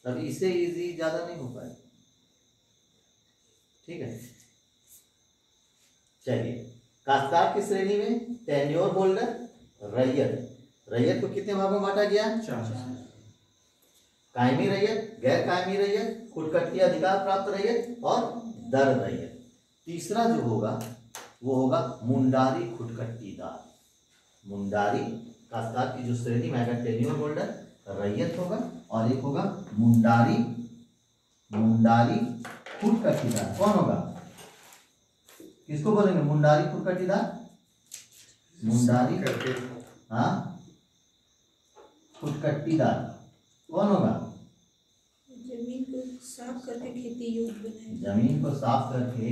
तब इससे इजी ज्यादा नहीं हो पाए। ठीक है, चलिए। काश्तकार की श्रेणी में टेन्योर होल्डर, रैयत। रैयत को कितने भागों में बांटा गया? 4। कायमी रैयत, गैर कायमी रैयत, खुटकट्टी अधिकार प्राप्त रैयत और दर रैयत। तीसरा जो होगा वो होगा मुंडारी खुटकट्टीदार। मुंडारी, काश्तकार की जो श्रेणी में आएगा टेन्योर होल्डर, रैयत होगा और एक होगा मुंडारी, मुंडारी खुटकट्टीदार। कौन होगा? किसको बोलेंगे मुंडारी खुटकट्टीदार? मुंडारी, हाँ, खुटकट्टीदार कौन होगा? जमीन को साफ करके खेती योग्य बनाए, जमीन को साफ करके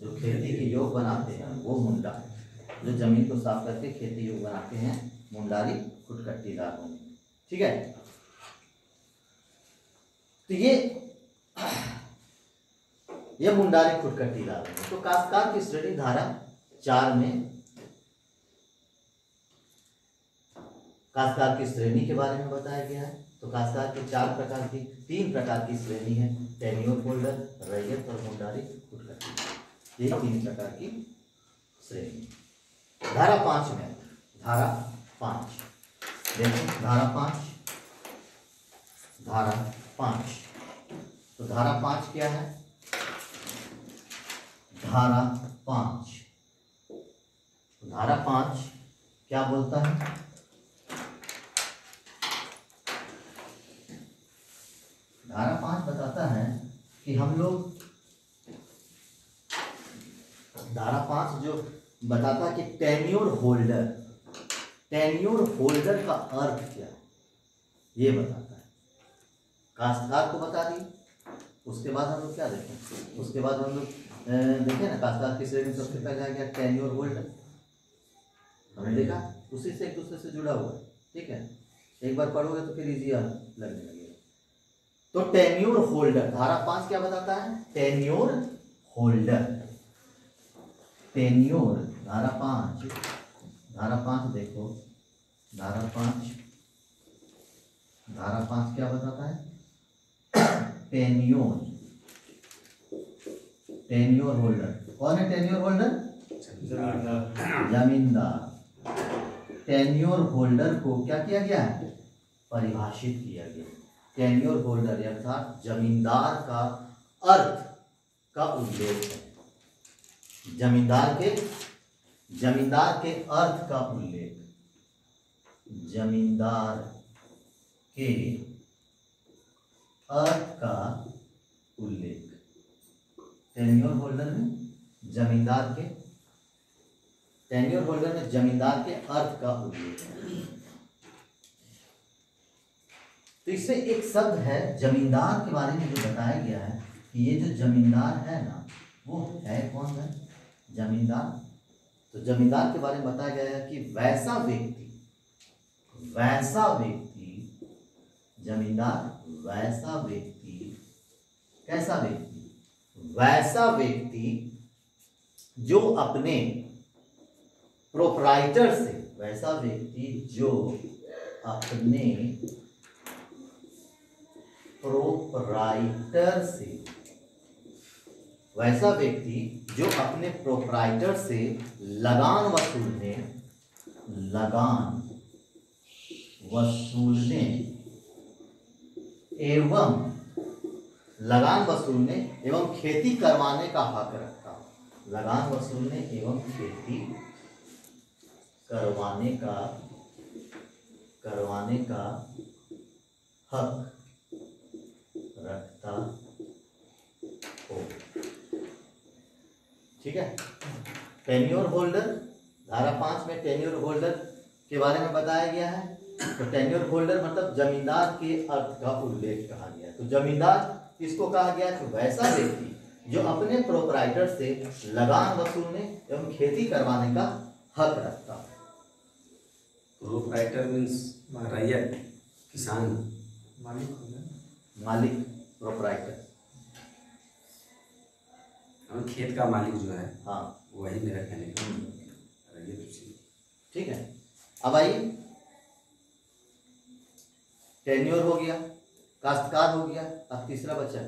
जो खेती के योग बनाते हैं वो मुंडा, जो जमीन को साफ करके खेती योग बनाते हैं मुंडारी खुटकट्टीदार होंगे। ठीक है, तो ये मुंडारी खुटकट्टीदार होंगे। तो काश्तकार की श्रेणी धारा 4 में काश्तकार की श्रेणी के बारे में बताया गया है। तो काश्तकार की 3 प्रकार की श्रेणी है, टेन्योर होल्डर, रैयत और मुंडारी खुटकट्टी। ये 3 प्रकार की श्रेणी। धारा 5 में, धारा 5 देखो, धारा 5, धारा 5। तो धारा 5 क्या है? धारा 5, धारा 5 क्या बोलता है? धारा 5 बताता है कि हम लोग, धारा 5 जो बताता है कि टेन्योर होल्डर, टेन्योर होल्डर का अर्थ क्या है ये बताता है। काश्तकार को बता दी, उसके बाद हम लोग क्या देखें? उसके बाद हम लोग देखें ना, काश्तकार की श्रेणी सबसे पहले आ गया टेन्योर होल्डर, हमने देखा उसी से एक दूसरे से जुड़ा हुआ है। ठीक है, एक बार पढ़ोगे तो फिर इजी लगने लगेगा। तो टेन्योर होल्डर, धारा 5 क्या बताता है? टेन्योर होल्डर, टेन्योर, धारा 5, धारा 5 देखो, धारा 5 क्या बताता है? Tenure holder. कौन है टेन्योर होल्डर? जमींदार। टेन्योर होल्डर को क्या किया गया है? परिभाषित किया गया। टेन्योर होल्डर अर्थात जमींदार का अर्थ का उल्लेख है। जमींदार के अर्थ का उल्लेख, जमींदार के अर्थ का उल्लेख। टेन्योर होल्डर में जमींदार के अर्थ का उल्लेख है। तो इससे एक शब्द है जमींदार के बारे में जो बताया गया है कि ये जो जमींदार है ना, वो है कौन है? जमींदार। तो जमींदार के बारे में बताया गया है कि वैसा व्यक्ति, जमींदार वैसा व्यक्ति, कैसा व्यक्ति? वैसा व्यक्ति जो अपने प्रोप्राइटर से, वैसा व्यक्ति जो अपने प्रोप्राइटर से, वैसा व्यक्ति जो अपने प्रोप्राइटर से लगान वसूलने एवं खेती करवाने का हक रखता हो। लगान वसूलने एवं खेती करवाने का हक रखता हो। ठीक है। टेन्योर होल्डर, धारा 5 में टेन्योर होल्डर के बारे में बताया गया है। तो टेन्योर होल्डर मतलब जमींदार के अर्थ का उल्लेख कहा गया है। तो जमींदार किसको कहा गया? तो वैसा व्यक्ति जो अपने प्रोप्राइटर से लगान वसूलने एवं खेती करवाने का हक रखता है। प्रोप्राइटर मीन्स रैयत, किसान, मालिक, प्रोप्राइटर। खेत का मालिक जो है, हाँ, वही मेरा कहने का रैयत उसी। ठीक है। अब आइए, टेन्योर हो गया, काश्तकार हो गया, अब तीसरा बच्चा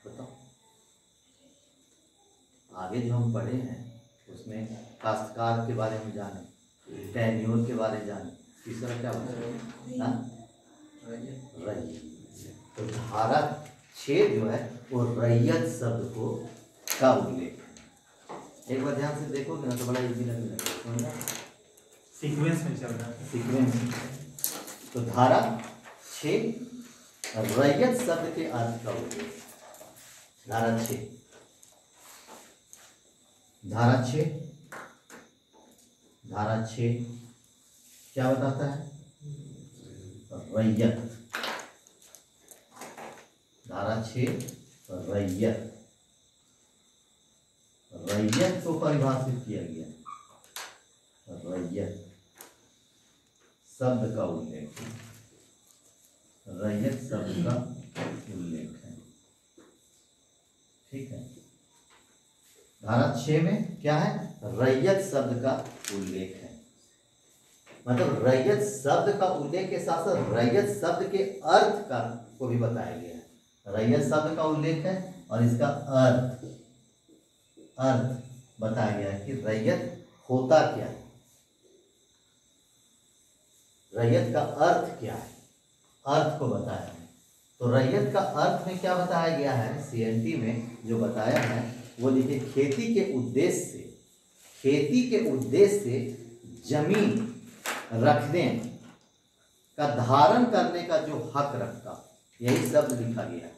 बताओ। आगे जो हम पढ़े हैं उसमें काश्तकार के बारे में जाने, टेन्योर के बारे में जाने, तीसरा क्या बचा? रैयत। तो धारा 6 जो है वो रैयत शब्द को का उल्लेख है। एक बार ध्यान से देखोगे ना तो बड़ा इजी लगेगा। सीक्वेंस में चल रहा है। सीक्वेंस। तो धारा 6 रैयत शब्द के अर्थ का उल्लेख। धारा 6 क्या बताता है? रैयत। धारा 6 रैयत को परिभाषित किया गया। रैयत शब्द का उल्लेख है। रैयत शब्द का उल्लेख है। ठीक है। धारा 6 में क्या है? रैयत शब्द का उल्लेख है। मतलब रैयत शब्द का उल्लेख के साथ साथ रैयत शब्द के अर्थ का को भी बताया गया है। रैयत शब्द का उल्लेख है और इसका अर्थ बताया गया है कि रैयत होता क्या है, रैयत का अर्थ क्या है, अर्थ को बताया है। तो रैयत का अर्थ में क्या बताया गया है? सीएनटी में जो बताया है वो देखिए, खेती के उद्देश्य से जमीन रखने का, धारण करने का जो हक रखता, यही शब्द लिखा गया है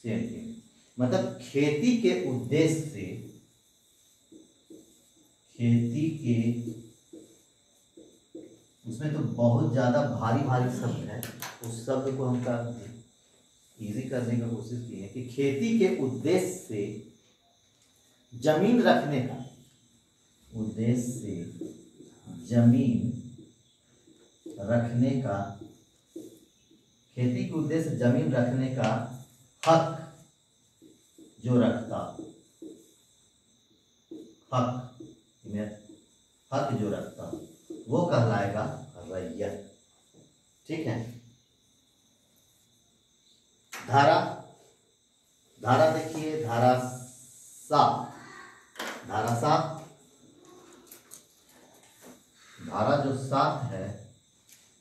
सीएनटी में। मतलब खेती के उद्देश्य से, उसमें तो बहुत ज़्यादा भारी शब्द है, उस शब्द को हम इजी करने की कोशिश की है कि खेती के उद्देश्य से जमीन रखने का, खेती के उद्देश्य से जमीन रखने का हक जो रखता, हक में हक जो रखता वो कहलाएगा रैयत। ठीक है। धारा, धारा देखिए, धारा 7, धारा 7, धारा जो 7 है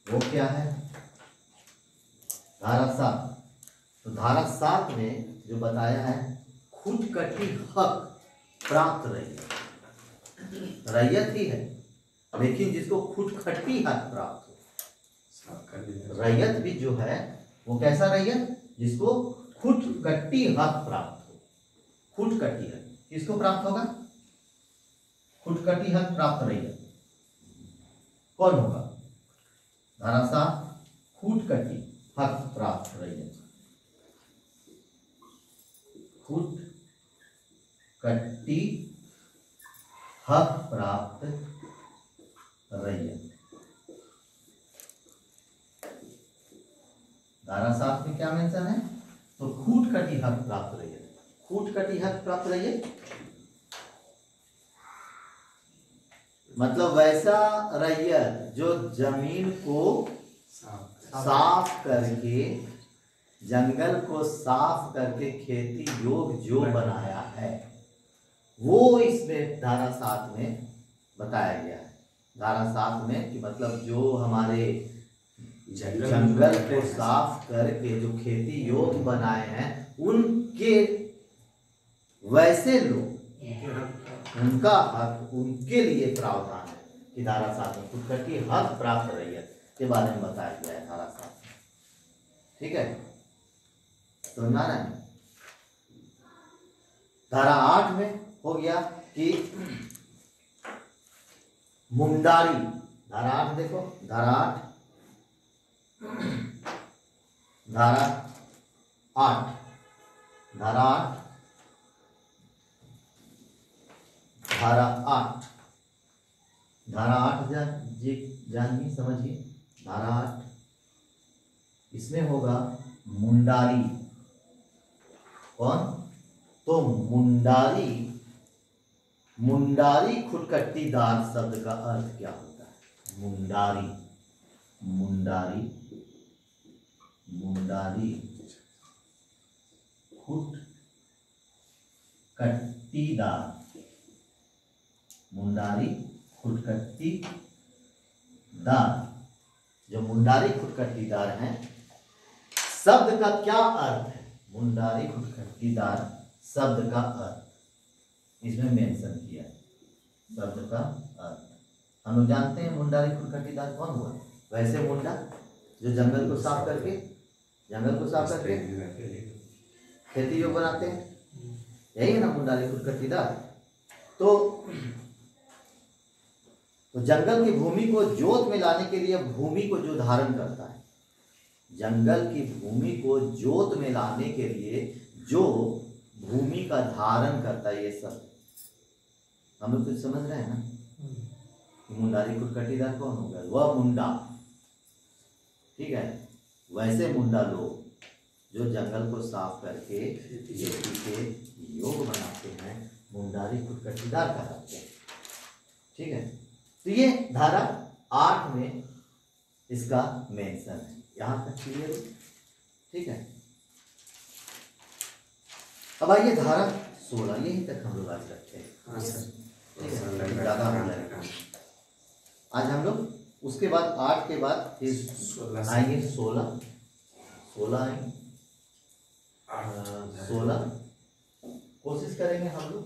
वो क्या है? धारा 7, तो धारा 7 में जो बताया है, खुदकटी हक प्राप्त रैयत, रैयत ही है लेकिन जिसको खुदकटी हक प्राप्त हो। रैयत भी जो है वो कैसा रैयत? जिसको खुदकटी हक प्राप्त हो। खुदकटी हक किसको प्राप्त होगा? खुदकटी हक प्राप्त रैयत कौन होगा? धारा 7, खुदकटी हक प्राप्त रैयत, खुदकटी हक प्राप्त रैयत। धारा 7 में क्या मेंशन है? तो खुदकटी हक प्राप्त रैयत, खुदकटी हक प्राप्त रैयत मतलब वैसा रैयत जो जमीन को साफ करके, जंगल को साफ करके खेती योग्य जो बनाया है, वो इसमें धारा 7 में बताया गया है। धारा 7 में कि मतलब जो हमारे जंगल को साफ करके जो खेती योग्य बनाए हैं, उनके वैसे लोग, उनका हक, उनके लिए प्रावधान है कि धारा 7 में खुदकटी हक प्राप्त रैयत के बारे में बताया गया है धारा 7 में। ठीक है, समझना है। धारा 8 में हो गया कि मुंडारी। धारा 8 देखो, धारा 8, धारा 8, धारा 8, धारा 8, धारा 8 जानिए, समझिए। धारा 8 इसमें होगा मुंडारी। कौन? तो मुंडारी, मुंडारी खुदकटीदार शब्द का अर्थ क्या होता है? मुंडारी, मुंडारी, मुंडारी खुदकटीदार, मुंडारी खुदकटीदार। जो मुंडारी खुदकटीदार हैं, शब्द का क्या अर्थ है? मुंडारी खुदकटीदार शब्द का अर्थ इसमें मेंशन किया है। शब्द का अर्थ हम लोग जानते हैं। मुंडारी खुदकटीदार कौन हुआ? वैसे मुंडा जो जंगल को साफ करके, जंगल को साफ करके खेती योग्य बनाते हैं, यही है ना मुंडारी खुदकटीदार। तो जंगल की भूमि को जोत में लाने के लिए भूमि को जो धारण करता है, जंगल की भूमि को जोत में लाने के लिए जो भूमि का धारण करता है, ये सब हम लोग कुछ समझ रहे हैं ना। मुंडारी खुदकटीदार कौन होगा? वह मुंडा। ठीक है, वैसे मुंडा लोग जो जंगल को साफ करके खेती के योग बनाते हैं, मुंडारी खुदकटीदार कहलाते हैं। ठीक है, तो ये धारा 8 में इसका मेंशन है। यहां तक क्लियर? ठीक है, अब आइए धारा 16, यही तक हम लोग आज रखते हैं। ज़्यादा हो जाएगा आज हम लोग। उसके बाद 8 के बाद फिर आएंगे 16 आएंगे। 16 कोशिश करेंगे हम लोग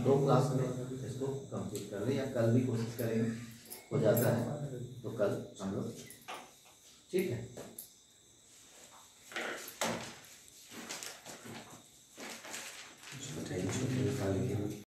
2 क्लास में इसको कंप्लीट कर लें, या कल भी कोशिश करेंगे, हो जाता है तो कल हम लोग। ठीक है, छोटे निकाल के